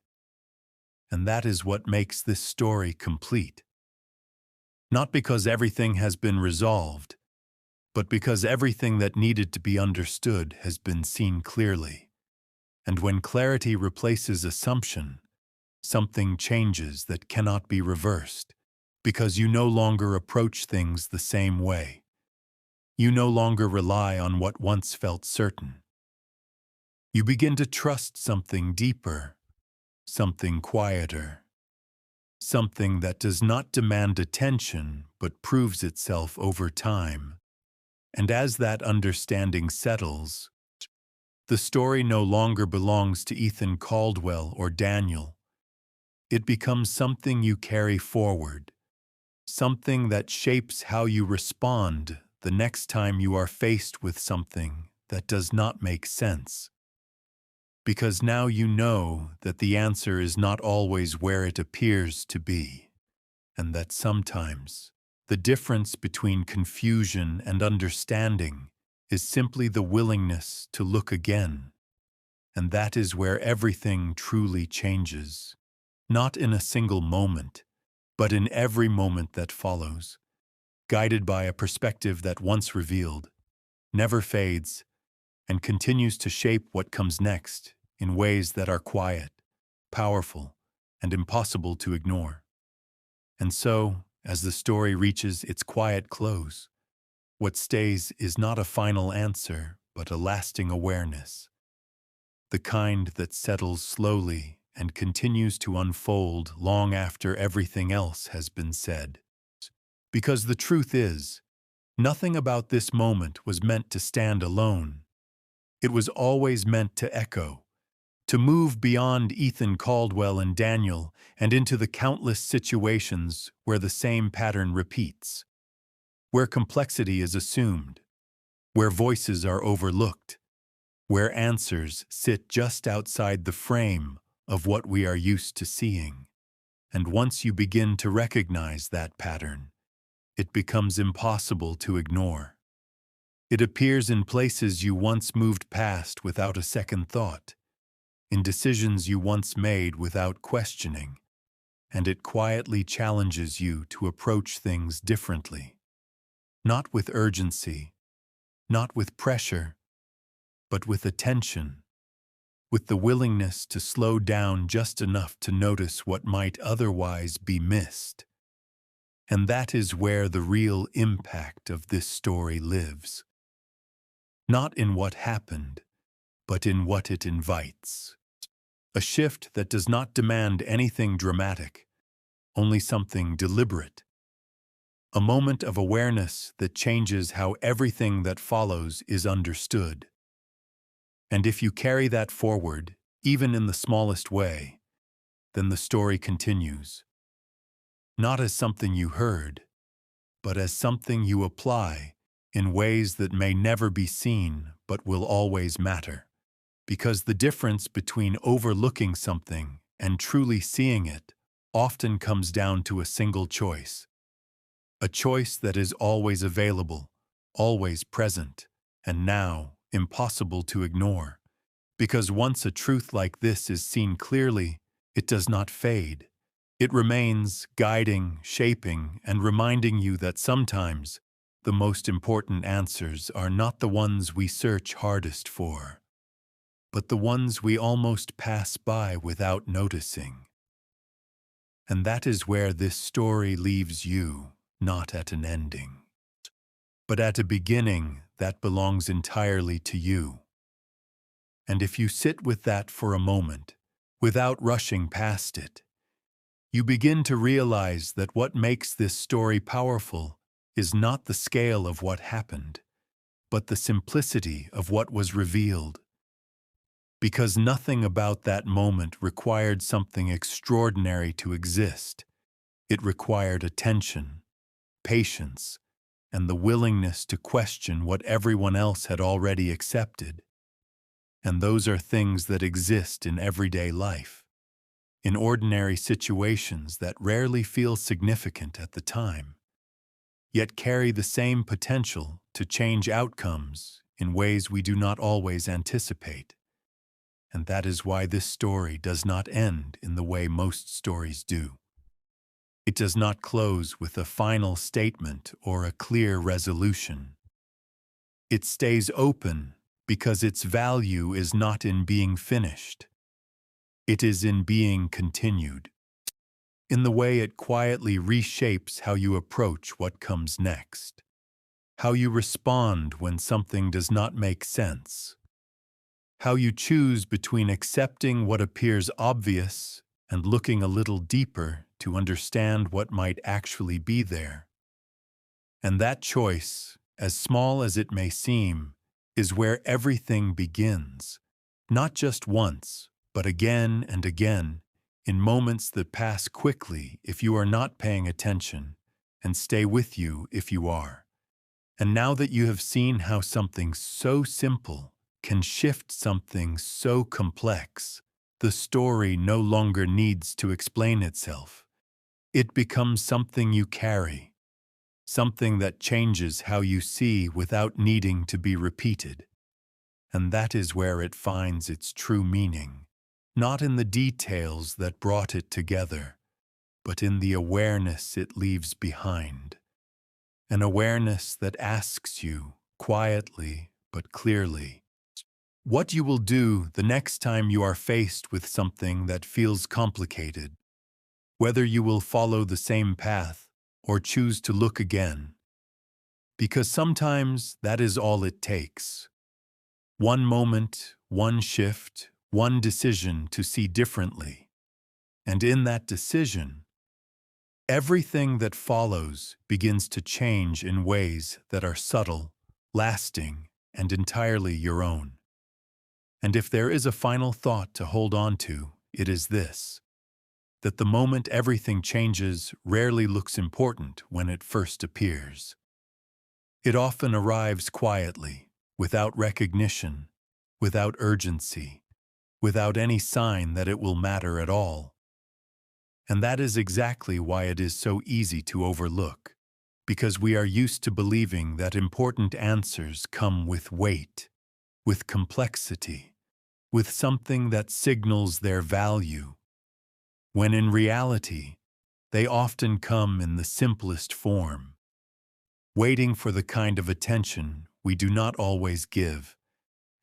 And that is what makes this story complete. Not because everything has been resolved, but because everything that needed to be understood has been seen clearly. And when clarity replaces assumption, Something changes that cannot be reversed, because you no longer approach things the same way. You no longer rely on what once felt certain. You begin to trust something deeper, something quieter, something that does not demand attention but proves itself over time. And as that understanding settles, the story no longer belongs to Ethan Caldwell or Daniel. It becomes something you carry forward, something that shapes how you respond the next time you are faced with something that does not make sense. Because now you know that the answer is not always where it appears to be, and that sometimes the difference between confusion and understanding is simply the willingness to look again. And that is where everything truly changes, not in a single moment, but in every moment that follows, guided by a perspective that once revealed, never fades, and continues to shape what comes next in ways that are quiet, powerful, and impossible to ignore. And so, as the story reaches its quiet close, what stays is not a final answer, but a lasting awareness, the kind that settles slowly and continues to unfold long after everything else has been said. Because the truth is, nothing about this moment was meant to stand alone. It was always meant to echo, to move beyond Ethan Caldwell and Daniel and into the countless situations where the same pattern repeats, where complexity is assumed, where voices are overlooked, where answers sit just outside the frame of what we are used to seeing. And once you begin to recognize that pattern, it becomes impossible to ignore. It appears in places you once moved past without a second thought, in decisions you once made without questioning, and it quietly challenges you to approach things differently. Not with urgency, not with pressure, but with attention, with the willingness to slow down just enough to notice what might otherwise be missed. And that is where the real impact of this story lives. Not in what happened, but in what it invites. A shift that does not demand anything dramatic, only something deliberate. A moment of awareness that changes how everything that follows is understood. And if you carry that forward, even in the smallest way, then the story continues. Not as something you heard, but as something you apply in ways that may never be seen but will always matter. Because the difference between overlooking something and truly seeing it often comes down to a single choice. A choice that is always available, always present, and now impossible to ignore. Because once a truth like this is seen clearly, it does not fade. It remains guiding, shaping, and reminding you that sometimes the most important answers are not the ones we search hardest for, but the ones we almost pass by without noticing. And that is where this story leaves you, not at an ending, but at a beginning that belongs entirely to you. And if you sit with that for a moment, without rushing past it, you begin to realize that what makes this story powerful is not the scale of what happened, but the simplicity of what was revealed. Because nothing about that moment required something extraordinary to exist. It required attention, patience, and the willingness to question what everyone else had already accepted. And those are things that exist in everyday life, in ordinary situations that rarely feel significant at the time, yet carry the same potential to change outcomes in ways we do not always anticipate. And that is why this story does not end in the way most stories do. It does not close with a final statement or a clear resolution. It stays open because its value is not in being finished, It is in being continued, in the way it quietly reshapes how you approach what comes next, how you respond when something does not make sense, how you choose between accepting what appears obvious and looking a little deeper to understand what might actually be there. And that choice, as small as it may seem, is where everything begins, not just once, but again and again, in moments that pass quickly if you are not paying attention, and stay with you if you are. And now that you have seen how something so simple can shift something so complex, the story no longer needs to explain itself. It becomes something you carry, something that changes how you see without needing to be repeated. And that is where it finds its true meaning, not in the details that brought it together, but in the awareness it leaves behind. An awareness that asks you, quietly but clearly, what you will do the next time you are faced with something that feels complicated, whether you will follow the same path or choose to look again. Because sometimes that is all it takes. One moment, one shift, one decision to see differently. And in that decision, everything that follows begins to change in ways that are subtle, lasting, and entirely your own. And if there is a final thought to hold on to, it is this: that the moment everything changes rarely looks important when it first appears. It often arrives quietly, without recognition, without urgency, without any sign that it will matter at all. And that is exactly why it is so easy to overlook, because we are used to believing that important answers come with weight, with complexity, with something that signals their value, when in reality, they often come in the simplest form, waiting for the kind of attention we do not always give.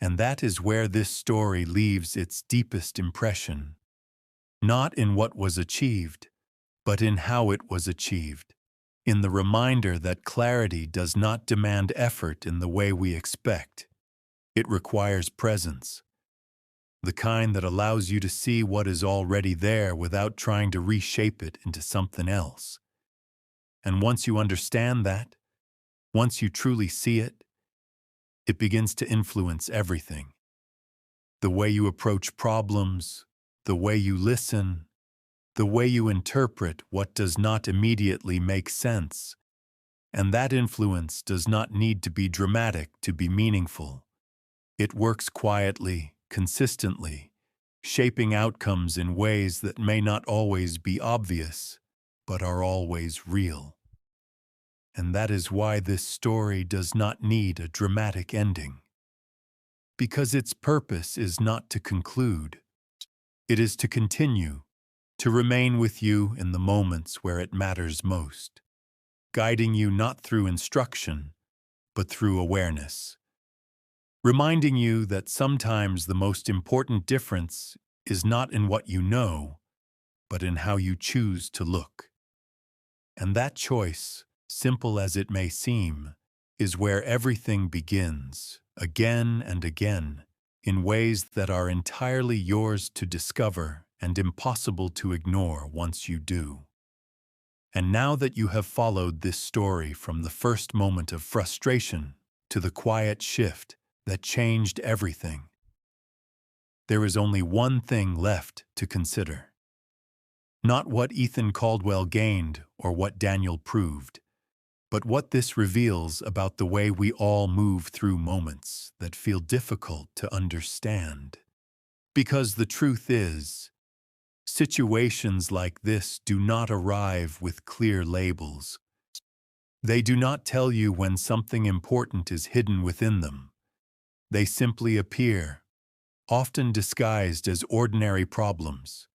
And that is where this story leaves its deepest impression, not in what was achieved, but in how it was achieved, in the reminder that clarity does not demand effort in the way we expect. It requires presence, the kind that allows you to see what is already there without trying to reshape it into something else. And once you understand that, once you truly see it, it begins to influence everything. The way you approach problems, the way you listen, the way you interpret what does not immediately make sense. And that influence does not need to be dramatic to be meaningful. It works quietly, consistently, shaping outcomes in ways that may not always be obvious, but are always real. And that is why this story does not need a dramatic ending. Because its purpose is not to conclude. It is to continue, to remain with you in the moments where it matters most, guiding you not through instruction, but through awareness. Reminding you that sometimes the most important difference is not in what you know, but in how you choose to look. And that choice, simple as it may seem, is where everything begins, again and again, in ways that are entirely yours to discover and impossible to ignore once you do. And now that you have followed this story from the first moment of frustration to the quiet shift that changed everything, there is only one thing left to consider. Not what Ethan Caldwell gained or what Daniel proved, but what this reveals about the way we all move through moments that feel difficult to understand. Because the truth is, situations like this do not arrive with clear labels. They do not tell you when something important is hidden within them. They simply appear, often disguised as ordinary problems.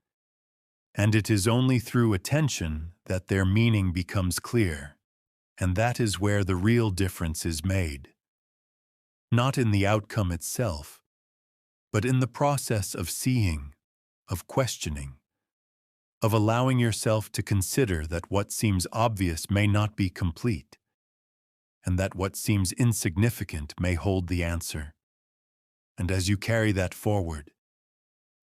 And it is only through attention that their meaning becomes clear. And that is where the real difference is made. Not in the outcome itself, but in the process of seeing, of questioning, of allowing yourself to consider that what seems obvious may not be complete, and that what seems insignificant may hold the answer. And as you carry that forward,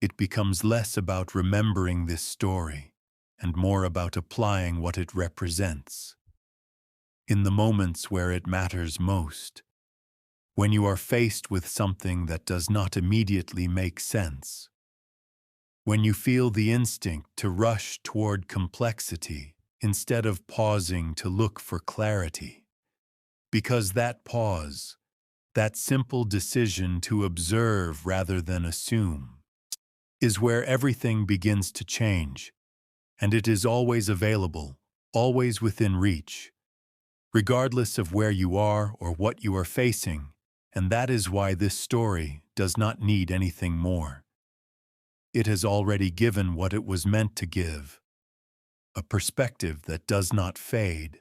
it becomes less about remembering this story and more about applying what it represents. In the moments where it matters most, when you are faced with something that does not immediately make sense, when you feel the instinct to rush toward complexity instead of pausing to look for clarity, because that pause, that simple decision to observe rather than assume, is where everything begins to change, and it is always available, always within reach, regardless of where you are or what you are facing, and that is why this story does not need anything more. It has already given what it was meant to give, a perspective that does not fade,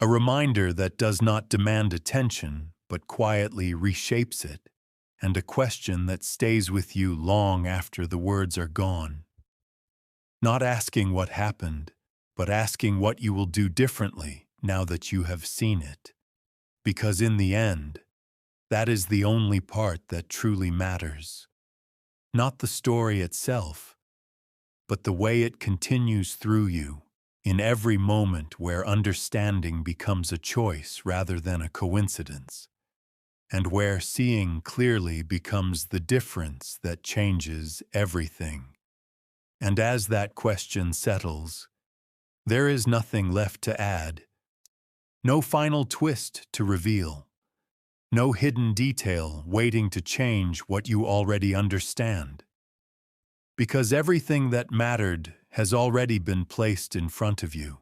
a reminder that does not demand attention but quietly reshapes it, and a question that stays with you long after the words are gone. Not asking what happened, but asking what you will do differently now that you have seen it. Because in the end, that is the only part that truly matters. Not the story itself, but the way it continues through you, in every moment where understanding becomes a choice rather than a coincidence, and where seeing clearly becomes the difference that changes everything. And as that question settles, there is nothing left to add, no final twist to reveal, no hidden detail waiting to change what you already understand. Because everything that mattered has already been placed in front of you,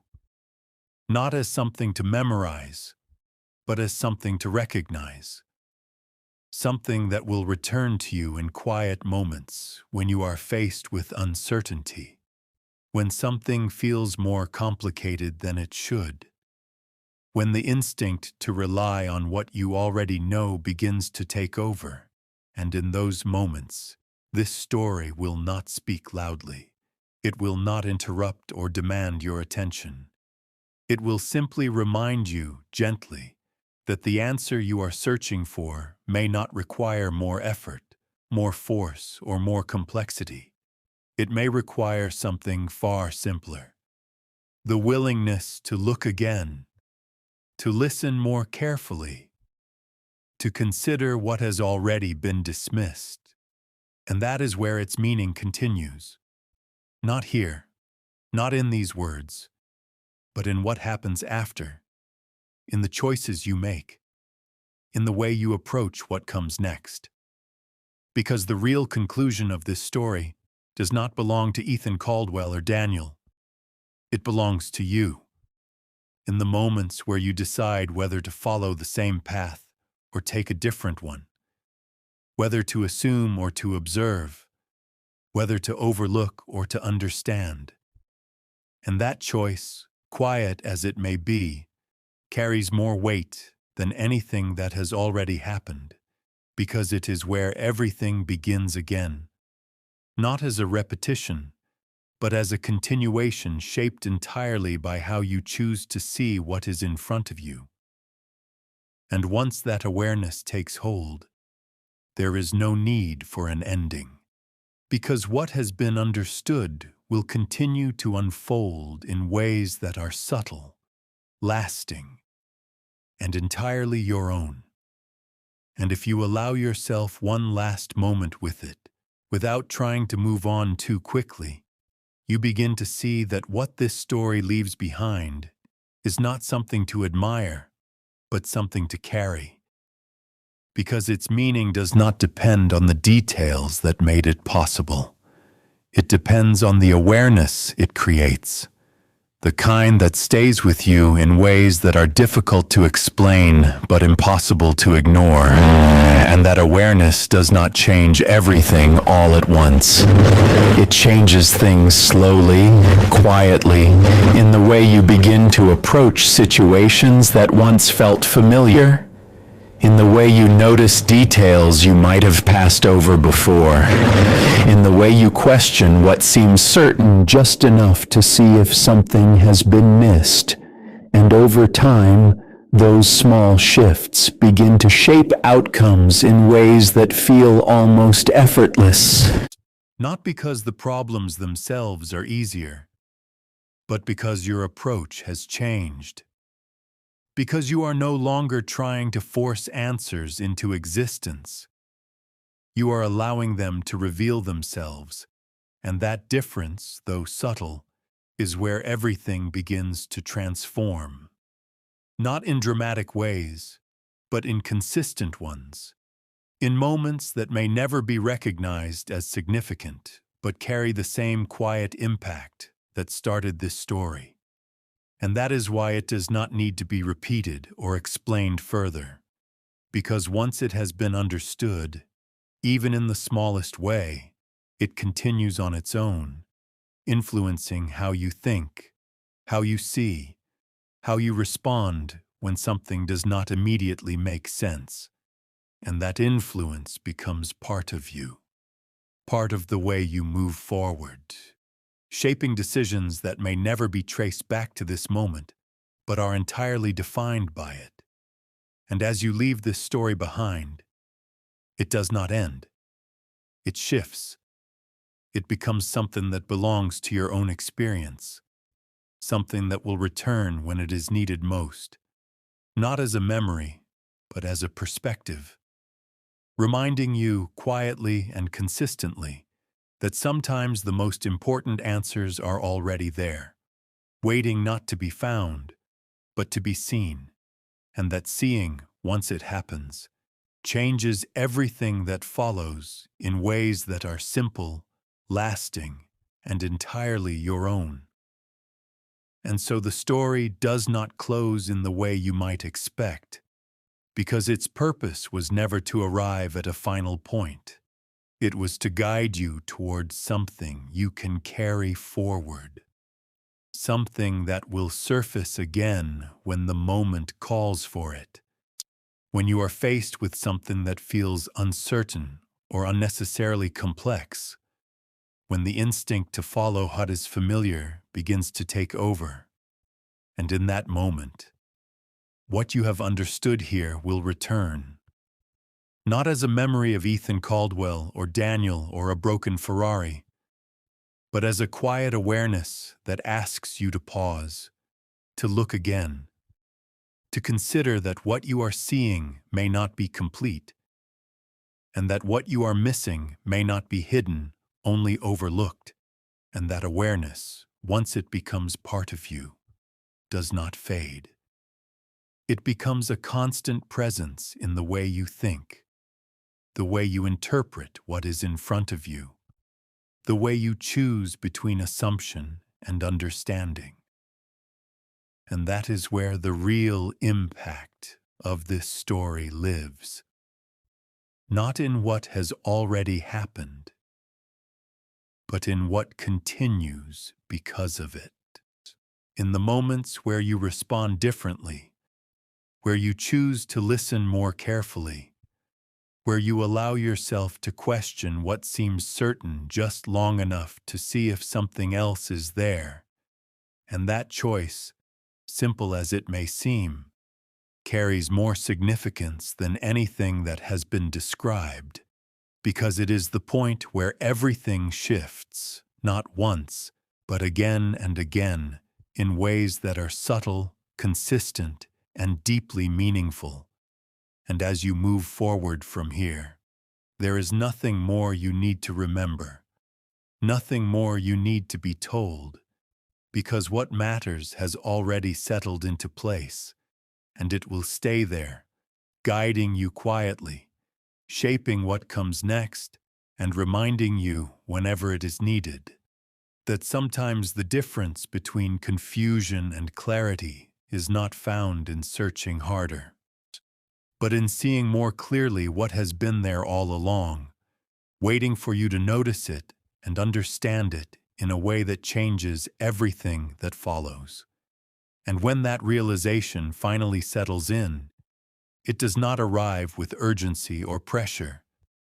not as something to memorize, but as something to recognize. Something that will return to you in quiet moments when you are faced with uncertainty, when something feels more complicated than it should, when the instinct to rely on what you already know begins to take over, and in those moments, this story will not speak loudly. It will not interrupt or demand your attention. It will simply remind you gently that the answer you are searching for may not require more effort, more force, or more complexity. It may require something far simpler: the willingness to look again, to listen more carefully, to consider what has already been dismissed. And that is where its meaning continues. Not here, not in these words, but in what happens after, in the choices you make, in the way you approach what comes next. Because the real conclusion of this story does not belong to Ethan Caldwell or Daniel. It belongs to you. In the moments where you decide whether to follow the same path or take a different one, whether to assume or to observe, whether to overlook or to understand. And that choice, quiet as it may be, carries more weight than anything that has already happened, because it is where everything begins again, not as a repetition, but as a continuation shaped entirely by how you choose to see what is in front of you. And once that awareness takes hold, there is no need for an ending, because what has been understood will continue to unfold in ways that are subtle, lasting, and entirely your own. And if you allow yourself one last moment with it, without trying to move on too quickly, you begin to see that what this story leaves behind is not something to admire, but something to carry. Because its meaning does not depend on the details that made it possible. It depends on the awareness it creates, the kind that stays with you in ways that are difficult to explain but impossible to ignore. And that awareness does not change everything all at once. It changes things slowly, quietly, in the way you begin to approach situations that once felt familiar, in the way you notice details you might have passed over before, in the way you question what seems certain just enough to see if something has been missed. And over time, those small shifts begin to shape outcomes in ways that feel almost effortless. Not because the problems themselves are easier, but because your approach has changed. Because you are no longer trying to force answers into existence. You are allowing them to reveal themselves, and that difference, though subtle, is where everything begins to transform. Not in dramatic ways, but in consistent ones. In moments that may never be recognized as significant, but carry the same quiet impact that started this story. And that is why it does not need to be repeated or explained further. Because once it has been understood, even in the smallest way, it continues on its own, influencing how you think, how you see, how you respond when something does not immediately make sense. And that influence becomes part of you, part of the way you move forward, shaping decisions that may never be traced back to this moment, but are entirely defined by it. And as you leave this story behind, it does not end. It shifts. It becomes something that belongs to your own experience, something that will return when it is needed most, not as a memory, but as a perspective, reminding you quietly and consistently that sometimes the most important answers are already there, waiting not to be found, but to be seen, and that seeing, once it happens, changes everything that follows in ways that are simple, lasting, and entirely your own. And so the story does not close in the way you might expect, because its purpose was never to arrive at a final point. It was to guide you towards something you can carry forward, something that will surface again when the moment calls for it, when you are faced with something that feels uncertain or unnecessarily complex, when the instinct to follow what is familiar begins to take over. And in that moment, what you have understood here will return, not as a memory of Ethan Caldwell or Daniel or a broken Ferrari, but as a quiet awareness that asks you to pause, to look again, to consider that what you are seeing may not be complete, and that what you are missing may not be hidden, only overlooked, and that awareness, once it becomes part of you, does not fade. It becomes a constant presence in the way you think, the way you interpret what is in front of you, the way you choose between assumption and understanding. And that is where the real impact of this story lives. Not in what has already happened, but in what continues because of it. In the moments where you respond differently, where you choose to listen more carefully, where you allow yourself to question what seems certain just long enough to see if something else is there. And that choice, simple as it may seem, carries more significance than anything that has been described, because it is the point where everything shifts, not once, but again and again, in ways that are subtle, consistent, and deeply meaningful. And as you move forward from here, there is nothing more you need to remember, nothing more you need to be told, because what matters has already settled into place, and it will stay there, guiding you quietly, shaping what comes next, and reminding you, whenever it is needed, that sometimes the difference between confusion and clarity is not found in searching harder, but in seeing more clearly what has been there all along, waiting for you to notice it and understand it in a way that changes everything that follows. And when that realization finally settles in, It does not arrive with urgency or pressure.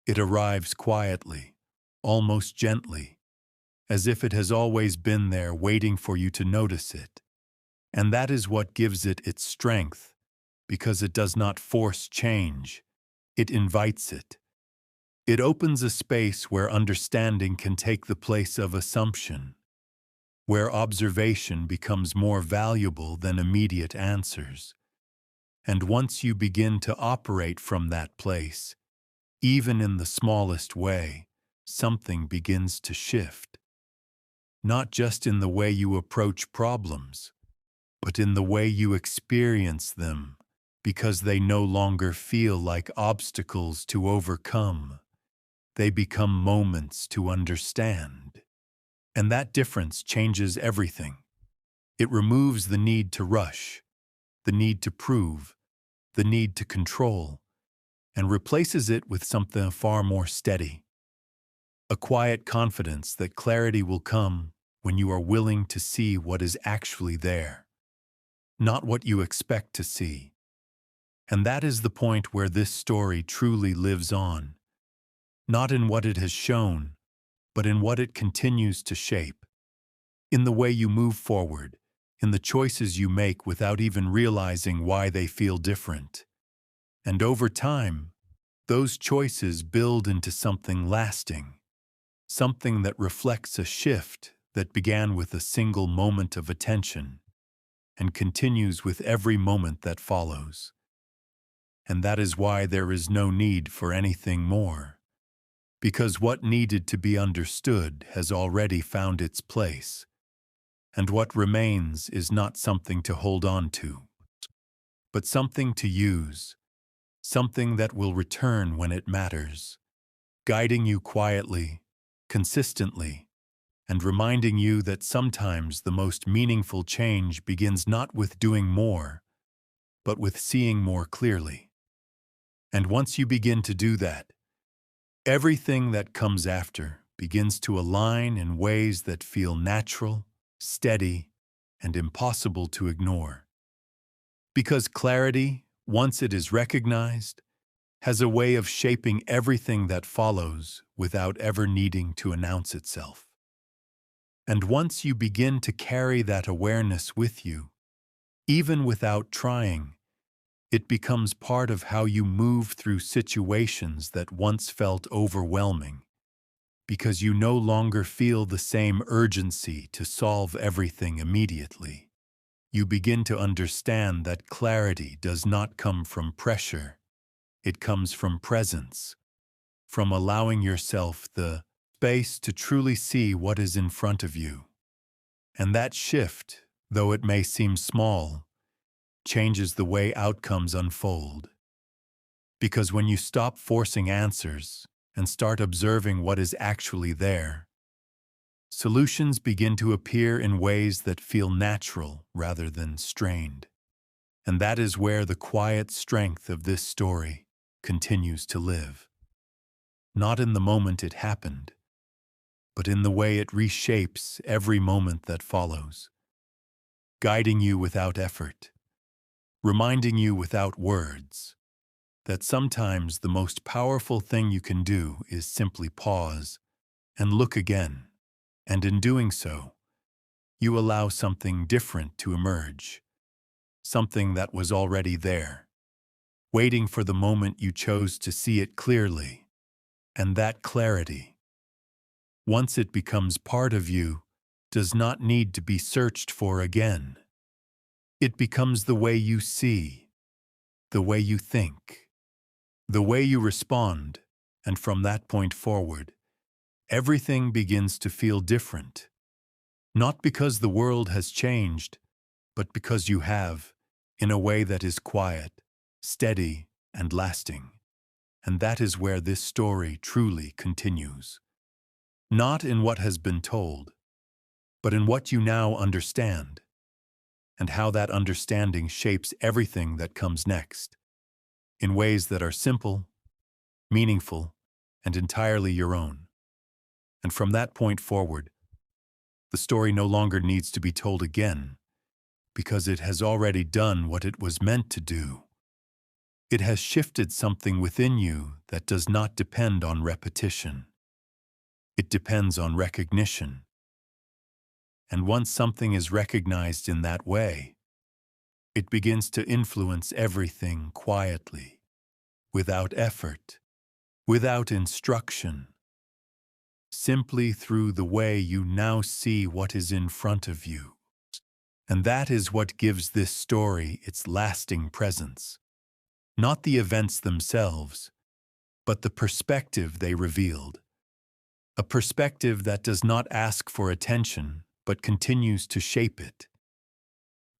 It arrives quietly, almost gently, as if it has always been there waiting for you to notice it. And that is what gives it its strength, because it does not force change. It invites it. It opens a space where understanding can take the place of assumption, where observation becomes more valuable than immediate answers. And once you begin to operate from that place, even in the smallest way, something begins to shift. Not just in the way you approach problems, but in the way you experience them, because they no longer feel like obstacles to overcome. They become moments to understand. And that difference changes everything. It removes the need to rush, the need to prove, the need to control, and replaces it with something far more steady. A quiet confidence that clarity will come when you are willing to see what is actually there, not what you expect to see. And that is the point where this story truly lives on, not in what it has shown, but in what it continues to shape, in the way you move forward, in the choices you make without even realizing why they feel different. And over time, those choices build into something lasting, something that reflects a shift that began with a single moment of attention and continues with every moment that follows. And that is why there is no need for anything more, because what needed to be understood has already found its place, and what remains is not something to hold on to, but something to use, something that will return when it matters, guiding you quietly, consistently, and reminding you that sometimes the most meaningful change begins not with doing more, but with seeing more clearly. And once you begin to do that, everything that comes after begins to align in ways that feel natural, steady, and impossible to ignore. Because clarity, once it is recognized, has a way of shaping everything that follows without ever needing to announce itself. And once you begin to carry that awareness with you, even without trying, it becomes part of how you move through situations that once felt overwhelming, because you no longer feel the same urgency to solve everything immediately. You begin to understand that clarity does not come from pressure. It comes from presence, from allowing yourself the space to truly see what is in front of you. And that shift, though it may seem small, changes the way outcomes unfold. Because when you stop forcing answers and start observing what is actually there, solutions begin to appear in ways that feel natural rather than strained. And that is where the quiet strength of this story continues to live. Not in the moment it happened, but in the way it reshapes every moment that follows, guiding you without effort, reminding you without words that sometimes the most powerful thing you can do is simply pause and look again. And in doing so, you allow something different to emerge, something that was already there, waiting for the moment you chose to see it clearly. And that clarity, once it becomes part of you, does not need to be searched for again. It becomes the way you see, the way you think, the way you respond, and from that point forward, everything begins to feel different. Not because the world has changed, but because you have, in a way that is quiet, steady, and lasting. And that is where this story truly continues. Not in what has been told, but in what you now understand, and how that understanding shapes everything that comes next, in ways that are simple, meaningful, and entirely your own. And from that point forward, the story no longer needs to be told again, because it has already done what it was meant to do. It has shifted something within you that does not depend on repetition. It depends on recognition. And once something is recognized in that way, it begins to influence everything quietly, without effort, without instruction, simply through the way you now see what is in front of you. And that is what gives this story its lasting presence. Not the events themselves, but the perspective they revealed. A perspective that does not ask for attention, but continues to shape it,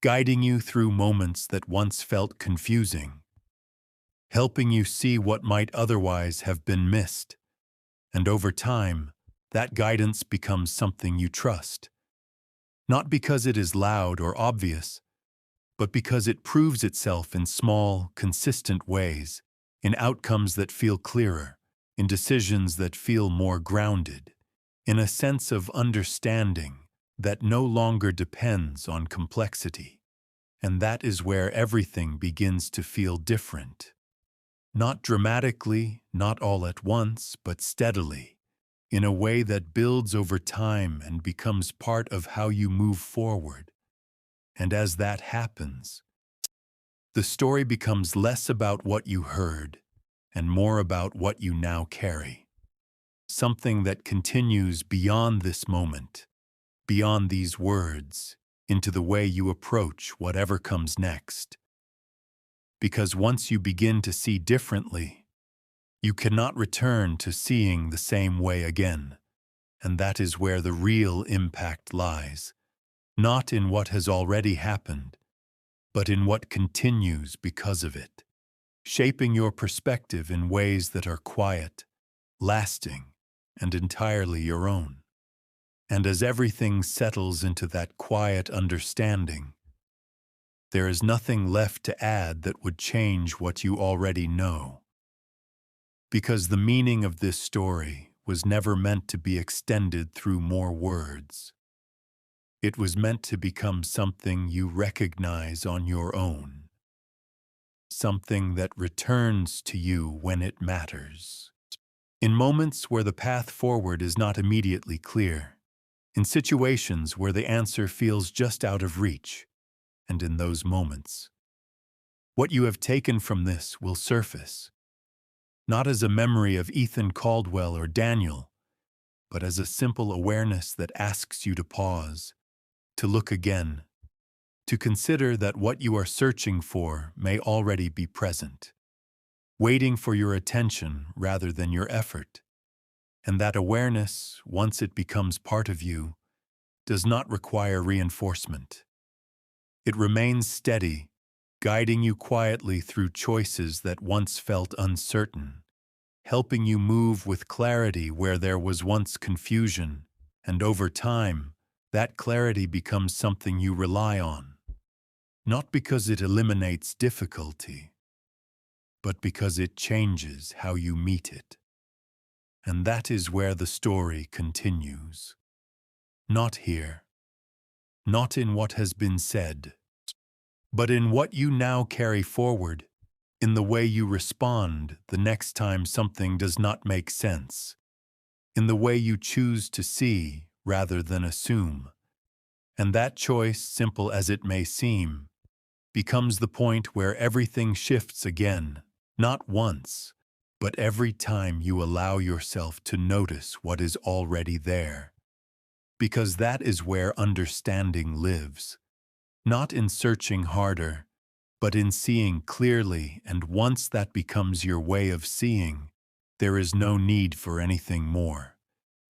guiding you through moments that once felt confusing, helping you see what might otherwise have been missed. And over time, that guidance becomes something you trust. Not because it is loud or obvious, but because it proves itself in small, consistent ways, in outcomes that feel clearer, in decisions that feel more grounded, in a sense of understanding that no longer depends on complexity. And that is where everything begins to feel different. Not dramatically, not all at once, but steadily, in a way that builds over time and becomes part of how you move forward. And as that happens, the story becomes less about what you heard and more about what you now carry. Something that continues beyond this moment, beyond these words, into the way you approach whatever comes next. Because once you begin to see differently, you cannot return to seeing the same way again. And that is where the real impact lies. Not in what has already happened, but in what continues because of it, shaping your perspective in ways that are quiet, lasting, and entirely your own. And as everything settles into that quiet understanding, there is nothing left to add that would change what you already know. Because the meaning of this story was never meant to be extended through more words. It was meant to become something you recognize on your own. Something that returns to you when it matters. In moments where the path forward is not immediately clear. In situations where the answer feels just out of reach. And in those moments, what you have taken from this will surface. Not as a memory of Ethan Caldwell or Daniel, but as a simple awareness that asks you to pause, to look again, to consider that what you are searching for may already be present, waiting for your attention rather than your effort. And that awareness, once it becomes part of you, does not require reinforcement. It remains steady, guiding you quietly through choices that once felt uncertain, helping you move with clarity where there was once confusion, and over time, that clarity becomes something you rely on, not because it eliminates difficulty, but because it changes how you meet it. And that is where the story continues. Not here, not in what has been said, but in what you now carry forward, in the way you respond the next time something does not make sense, in the way you choose to see rather than assume. And that choice, simple as it may seem, becomes the point where everything shifts again, not once, but every time you allow yourself to notice what is already there. Because that is where understanding lives, not in searching harder, but in seeing clearly, and once that becomes your way of seeing, there is no need for anything more.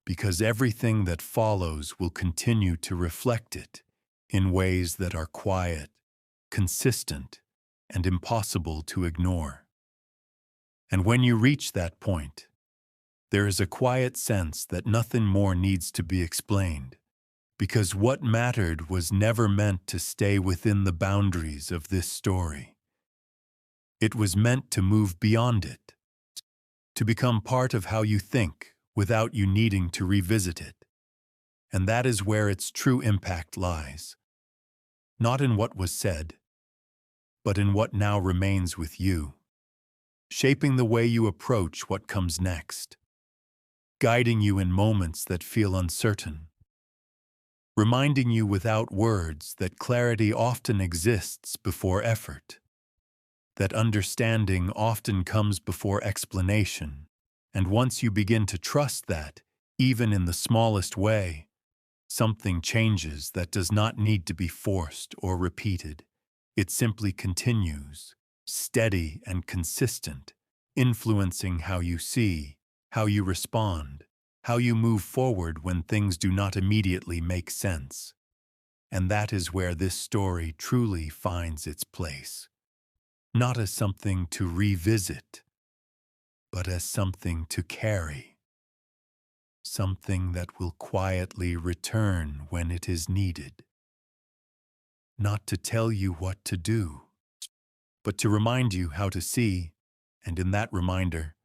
Because everything that follows will continue to reflect it in ways that are quiet, consistent, and impossible to ignore. And when you reach that point, there is a quiet sense that nothing more needs to be explained, because what mattered was never meant to stay within the boundaries of this story. It was meant to move beyond it, to become part of how you think, without you needing to revisit it. And that is where its true impact lies. Not in what was said, but in what now remains with you. shaping the way you approach what comes next, guiding you in moments that feel uncertain, reminding you without words that clarity often exists before effort, that understanding often comes before explanation, and once you begin to trust that, even in the smallest way, something changes that does not need to be forced or repeated. It simply continues, steady and consistent, influencing how you see, how you respond, how you move forward when things do not immediately make sense. And that is where this story truly finds its place. Not as something to revisit, but as something to carry. Something that will quietly return when it is needed. Not to tell you what to do, but to remind you how to see, and in that reminder,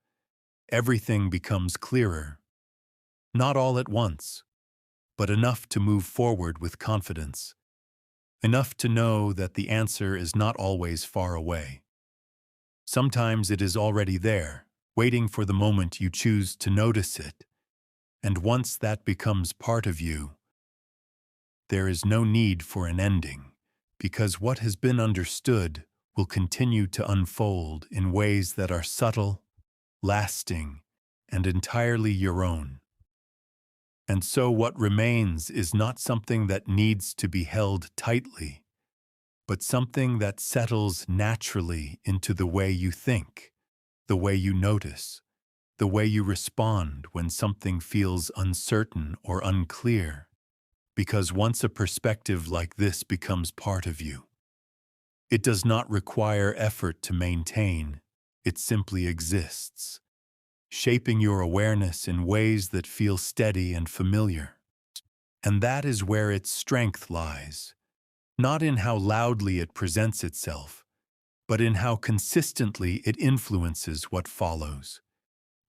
everything becomes clearer. Not all at once, but enough to move forward with confidence. Enough to know that the answer is not always far away. Sometimes it is already there, waiting for the moment you choose to notice it. And once that becomes part of you, there is no need for an ending, because what has been understood will continue to unfold in ways that are subtle, lasting, and entirely your own. And so what remains is not something that needs to be held tightly, but something that settles naturally into the way you think, the way you notice, the way you respond when something feels uncertain or unclear. Because once a perspective like this becomes part of you, it does not require effort to maintain, it simply exists, shaping your awareness in ways that feel steady and familiar. And that is where its strength lies, not in how loudly it presents itself, but in how consistently it influences what follows,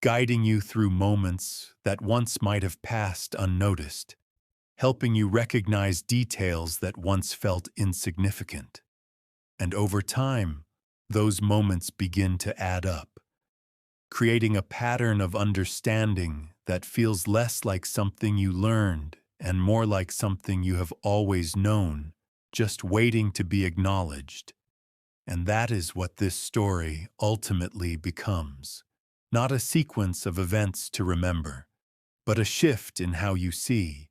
guiding you through moments that once might have passed unnoticed, helping you recognize details that once felt insignificant. And over time, those moments begin to add up, creating a pattern of understanding that feels less like something you learned and more like something you have always known, just waiting to be acknowledged. And that is what this story ultimately becomes. Not a sequence of events to remember, but a shift in how you see,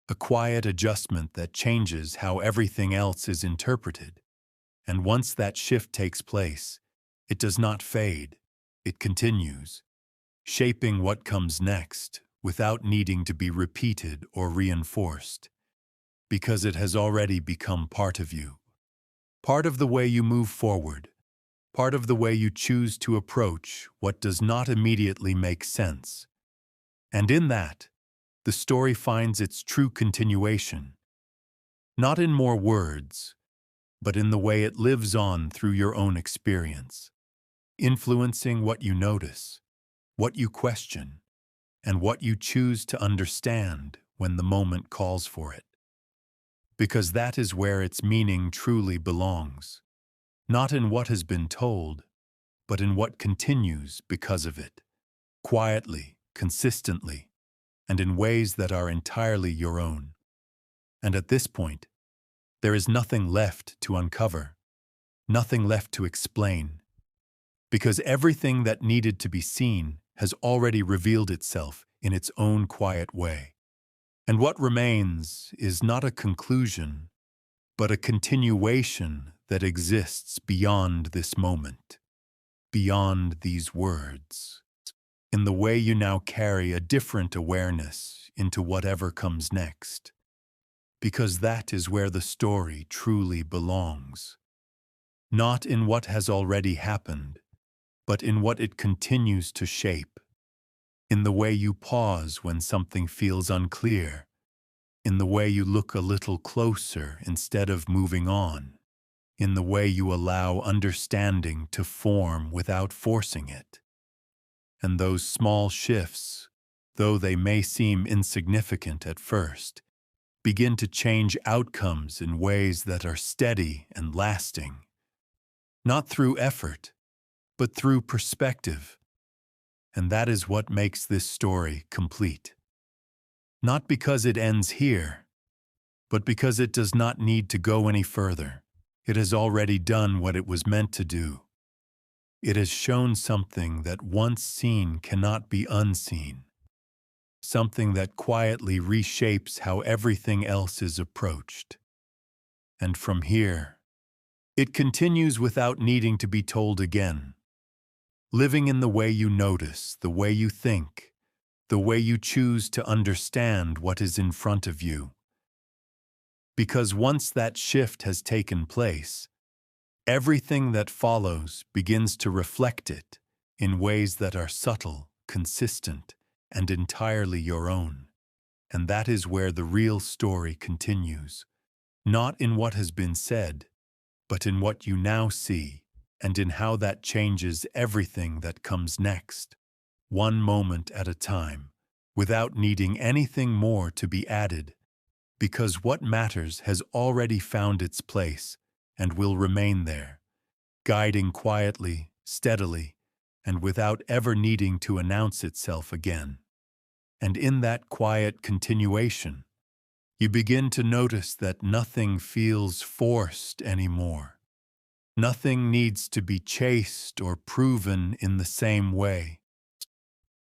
a quiet adjustment that changes how everything else is interpreted. And once that shift takes place, it does not fade, it continues, shaping what comes next without needing to be repeated or reinforced, because it has already become part of you. Part of the way you move forward, part of the way you choose to approach what does not immediately make sense. And in that, the story finds its true continuation, not in more words, but in the way it lives on through your own experience, influencing what you notice, what you question, and what you choose to understand when the moment calls for it. Because that is where its meaning truly belongs, not in what has been told, but in what continues because of it, quietly, consistently, and in ways that are entirely your own. And at this point, there is nothing left to uncover, nothing left to explain, because everything that needed to be seen has already revealed itself in its own quiet way. And what remains is not a conclusion, but a continuation that exists beyond this moment, beyond these words, in the way you now carry a different awareness into whatever comes next. Because that is where the story truly belongs. Not in what has already happened, but in what it continues to shape. In the way you pause when something feels unclear. In the way you look a little closer instead of moving on. In the way you allow understanding to form without forcing it. And those small shifts, though they may seem insignificant at first, begin to change outcomes in ways that are steady and lasting. Not through effort, but through perspective. And that is what makes this story complete. Not because it ends here, but because it does not need to go any further. It has already done what it was meant to do. It has shown something that once seen cannot be unseen, something that quietly reshapes how everything else is approached. And from here, it continues without needing to be told again, living in the way you notice, the way you think, the way you choose to understand what is in front of you. Because once that shift has taken place, everything that follows begins to reflect it in ways that are subtle, consistent, and entirely your own. And that is where the real story continues, not in what has been said, but in what you now see, and in how that changes everything that comes next, one moment at a time, without needing anything more to be added, because what matters has already found its place and will remain there, guiding quietly, steadily, and without ever needing to announce itself again. And in that quiet continuation, you begin to notice that nothing feels forced anymore. Nothing needs to be chased or proven in the same way,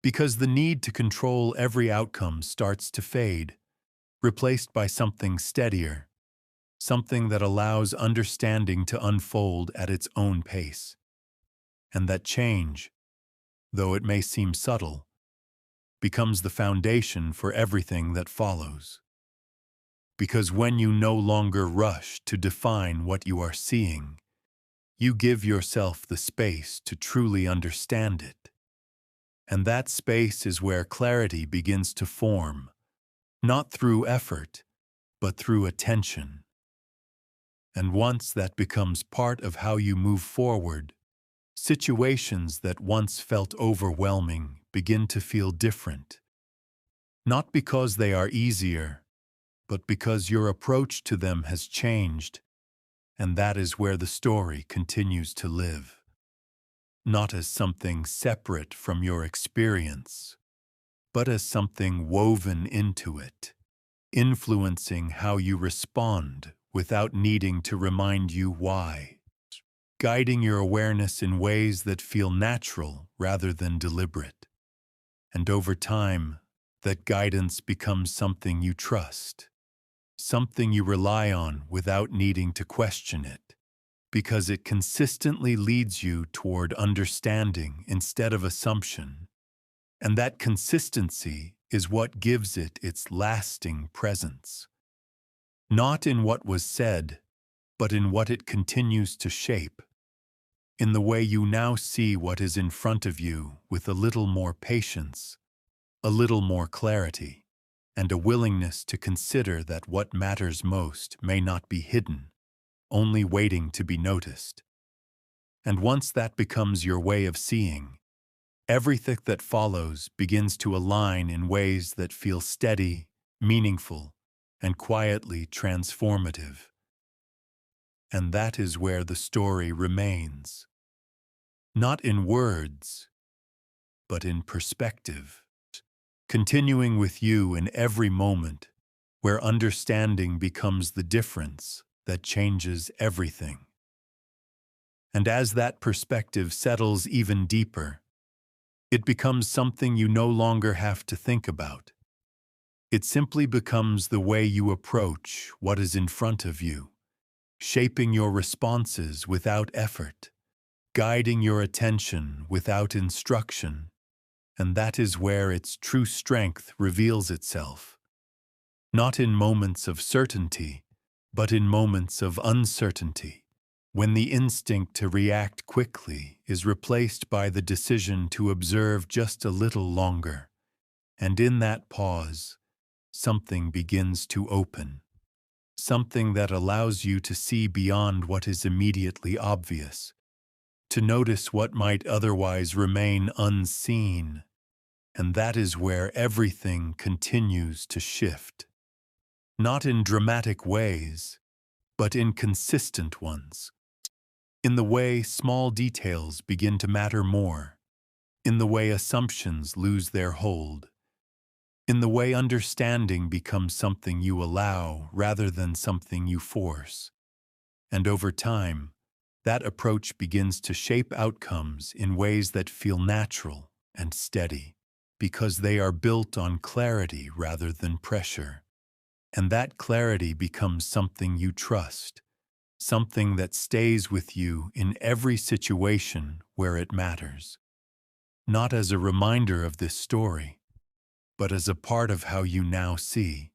because the need to control every outcome starts to fade, replaced by something steadier, something that allows understanding to unfold at its own pace. And that change, though it may seem subtle, becomes the foundation for everything that follows. Because when you no longer rush to define what you are seeing, you give yourself the space to truly understand it. And that space is where clarity begins to form, not through effort, but through attention. And once that becomes part of how you move forward, situations that once felt overwhelming begin to feel different. Not because they are easier, but because your approach to them has changed, and that is where the story continues to live. Not as something separate from your experience, but as something woven into it, influencing how you respond without needing to remind you why, guiding your awareness in ways that feel natural rather than deliberate. And over time, that guidance becomes something you trust, something you rely on without needing to question it, because it consistently leads you toward understanding instead of assumption. And that consistency is what gives it its lasting presence. Not in what was said, but in what it continues to shape, in the way you now see what is in front of you with a little more patience, a little more clarity, and a willingness to consider that what matters most may not be hidden, only waiting to be noticed. And once that becomes your way of seeing, everything that follows begins to align in ways that feel steady, meaningful, and quietly transformative. And that is where the story remains. Not in words, but in perspective, continuing with you in every moment, where understanding becomes the difference that changes everything. And as that perspective settles even deeper, it becomes something you no longer have to think about. It simply becomes the way you approach what is in front of you, shaping your responses without effort, guiding your attention without instruction. And that is where its true strength reveals itself. Not in moments of certainty, but in moments of uncertainty, when the instinct to react quickly is replaced by the decision to observe just a little longer. And in that pause, something begins to open. Something that allows you to see beyond what is immediately obvious, to notice what might otherwise remain unseen. And that is where everything continues to shift. Not in dramatic ways, but in consistent ones. in the way small details begin to matter more, in the way assumptions lose their hold, in the way understanding becomes something you allow rather than something you force. And over time, that approach begins to shape outcomes in ways that feel natural and steady, because they are built on clarity rather than pressure. And that clarity becomes something you trust, something that stays with you in every situation where it matters. Not as a reminder of this story, but as a part of how you now see.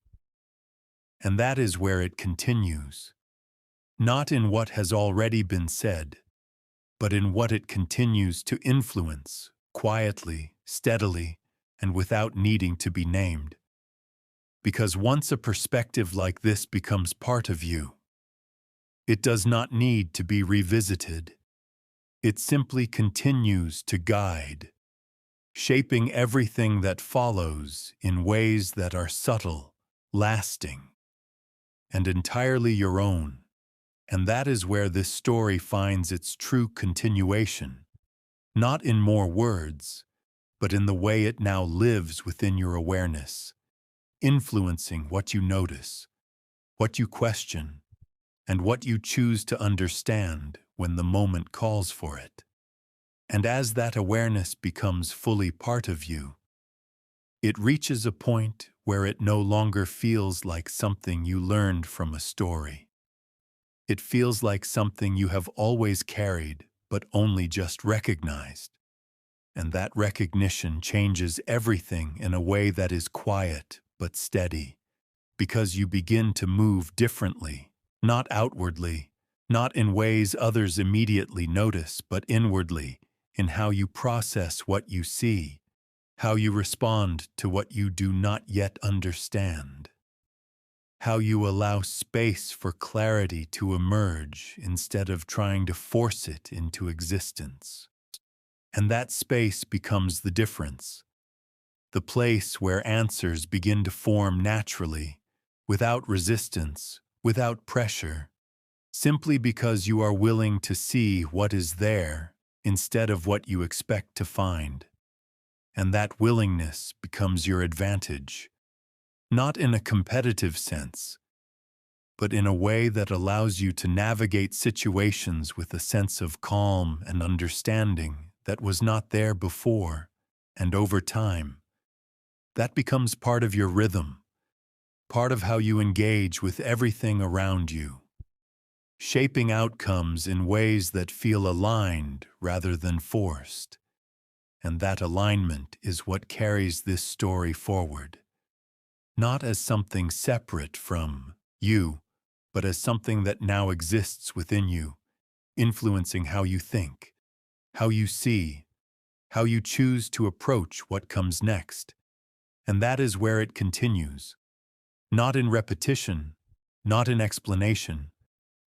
And that is where it continues. Not in what has already been said, but in what it continues to influence, quietly, steadily, and without needing to be named. Because once a perspective like this becomes part of you, it does not need to be revisited. It simply continues to guide, shaping everything that follows in ways that are subtle, lasting, and entirely your own. And that is where this story finds its true continuation, not in more words, but in the way it now lives within your awareness, influencing what you notice, what you question, and what you choose to understand when the moment calls for it. And as that awareness becomes fully part of you, it reaches a point where it no longer feels like something you learned from a story. It feels like something you have always carried, but only just recognized. And that recognition changes everything in a way that is quiet but steady, because you begin to move differently, not outwardly, not in ways others immediately notice, but inwardly, in how you process what you see, how you respond to what you do not yet understand, how you allow space for clarity to emerge instead of trying to force it into existence. And that space becomes the difference, the place where answers begin to form naturally, without resistance, without pressure, simply because you are willing to see what is there instead of what you expect to find. And that willingness becomes your advantage, not in a competitive sense, but in a way that allows you to navigate situations with a sense of calm and understanding that was not there before. And over time, that becomes part of your rhythm, part of how you engage with everything around you, shaping outcomes in ways that feel aligned rather than forced. And that alignment is what carries this story forward, not as something separate from you, but as something that now exists within you, influencing how you think, how you see, how you choose to approach what comes next. And that is where it continues, not in repetition, not in explanation,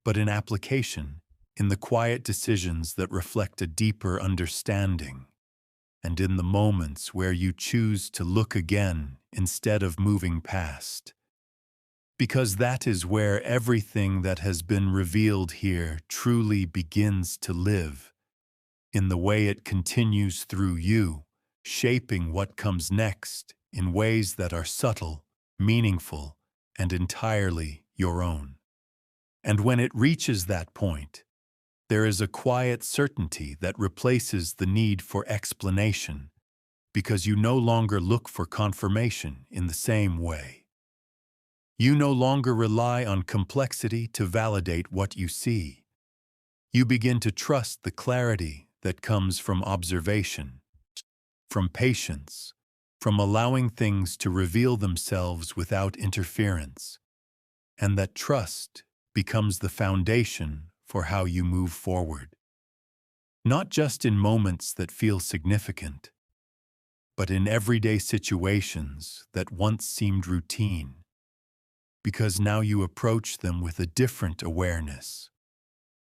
but in application, in the quiet decisions that reflect a deeper understanding, and in the moments where you choose to look again instead of moving past. Because that is where everything that has been revealed here truly begins to live, in the way it continues through you, shaping what comes next in ways that are subtle, meaningful, and entirely your own. And when it reaches that point, there is a quiet certainty that replaces the need for explanation, because you no longer look for confirmation in the same way. You no longer rely on complexity to validate what you see. You begin to trust the clarity that comes from observation, from patience, from allowing things to reveal themselves without interference. And that trust becomes the foundation for how you move forward. Not just in moments that feel significant, but in everyday situations that once seemed routine, because now you approach them with a different awareness,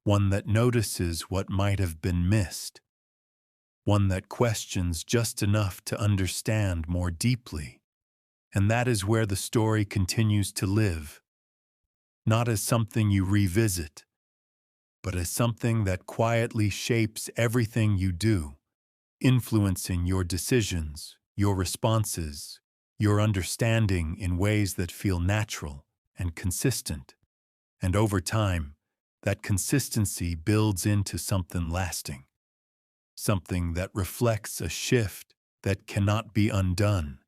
one that notices what might have been missed, one that questions just enough to understand more deeply. And that is where the story continues to live, not as something you revisit, but as something that quietly shapes everything you do, influencing your decisions, your responses, your understanding in ways that feel natural and consistent. And over time, that consistency builds into something lasting, something that reflects a shift that cannot be undone.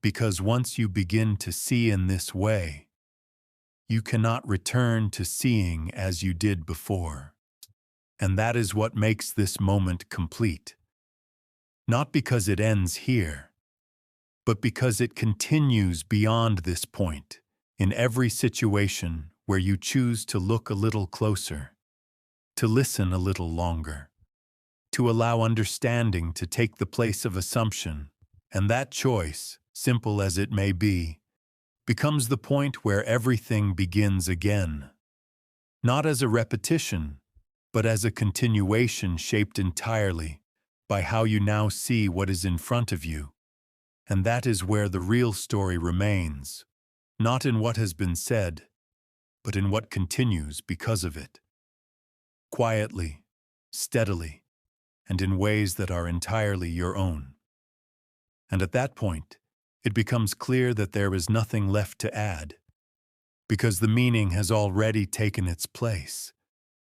Because once you begin to see in this way, you cannot return to seeing as you did before. And that is what makes this moment complete. Not because it ends here, but because it continues beyond this point, in every situation where you choose to look a little closer, to listen a little longer, to allow understanding to take the place of assumption. And that choice, simple as it may be, becomes the point where everything begins again. Not as a repetition, but as a continuation shaped entirely by how you now see what is in front of you. And that is where the real story remains, not in what has been said, but in what continues because of it. Quietly, steadily, and in ways that are entirely your own. And at that point, it becomes clear that there is nothing left to add, because the meaning has already taken its place,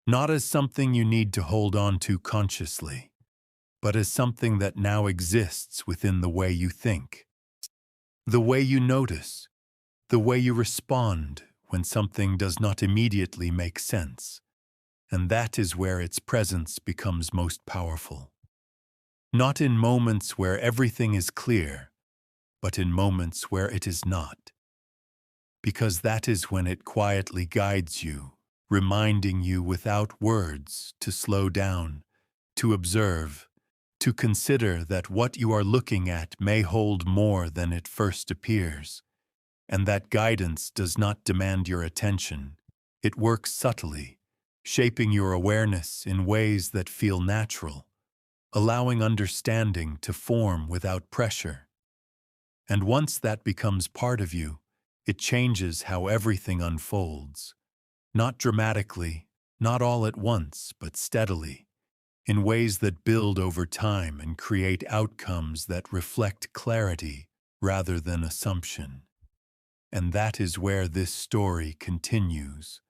not as something you need to hold on to consciously, but as something that now exists within the way you think, the way you notice, the way you respond when something does not immediately make sense. And that is where its presence becomes most powerful. Not in moments where everything is clear, but in moments where it is not. Because that is when it quietly guides you, reminding you without words to slow down, to observe, to consider that what you are looking at may hold more than it first appears, and that guidance does not demand your attention. It works subtly, shaping your awareness in ways that feel natural, allowing understanding to form without pressure. And once that becomes part of you, it changes how everything unfolds. Not dramatically, not all at once, but steadily, in ways that build over time and create outcomes that reflect clarity rather than assumption. And that is where this story continues,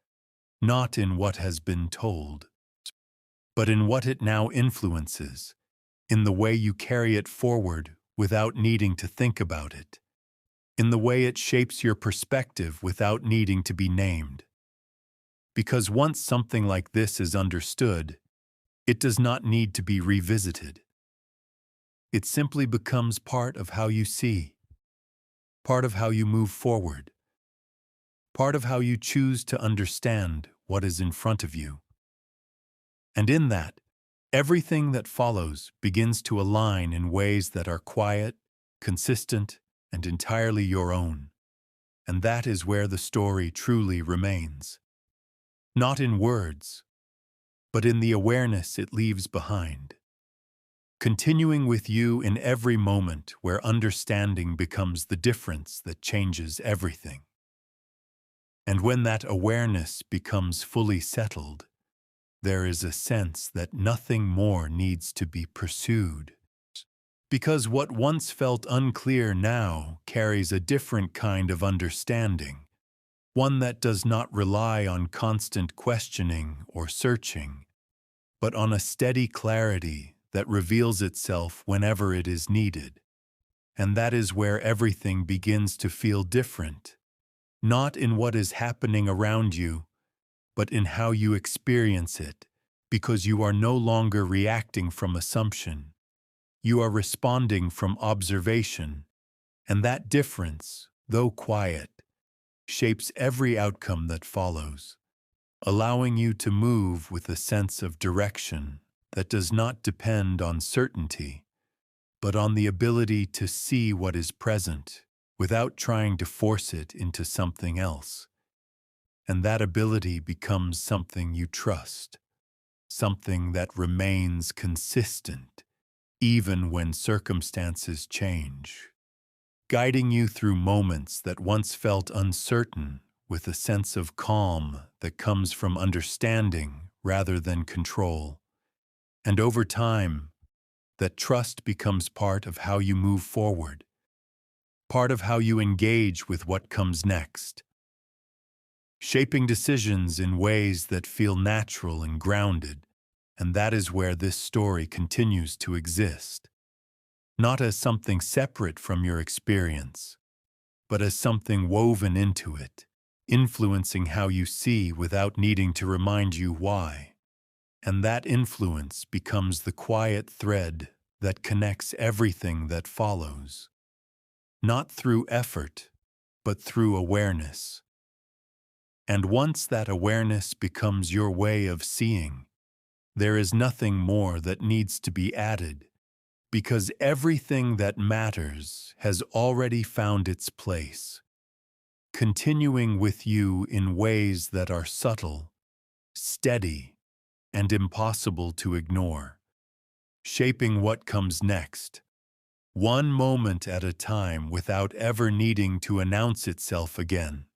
not in what has been told, but in what it now influences, in the way you carry it forward without needing to think about it, in the way it shapes your perspective without needing to be named. Because once something like this is understood, it does not need to be revisited. It simply becomes part of how you see, part of how you move forward, part of how you choose to understand what is in front of you. And in that, everything that follows begins to align in ways that are quiet, consistent, and entirely your own. And that is where the story truly remains. Not in words, but in the awareness it leaves behind. Continuing with you in every moment where understanding becomes the difference that changes everything. And when that awareness becomes fully settled, there is a sense that nothing more needs to be pursued. Because what once felt unclear now carries a different kind of understanding, one that does not rely on constant questioning or searching, but on a steady clarity that reveals itself whenever it is needed. And that is where everything begins to feel different, not in what is happening around you, but in how you experience it, because you are no longer reacting from assumption. You are responding from observation, and that difference, though quiet, shapes every outcome that follows, allowing you to move with a sense of direction that does not depend on certainty, but on the ability to see what is present without trying to force it into something else. And that ability becomes something you trust, something that remains consistent, even when circumstances change, guiding you through moments that once felt uncertain with a sense of calm that comes from understanding rather than control. And over time, that trust becomes part of how you move forward, part of how you engage with what comes next, shaping decisions in ways that feel natural and grounded. And that is where this story continues to exist, not as something separate from your experience, but as something woven into it, influencing how you see without needing to remind you why. And that influence becomes the quiet thread that connects everything that follows, not through effort, but through awareness. And once that awareness becomes your way of seeing, there is nothing more that needs to be added, because everything that matters has already found its place, continuing with you in ways that are subtle, steady, and impossible to ignore, shaping what comes next, one moment at a time without ever needing to announce itself again.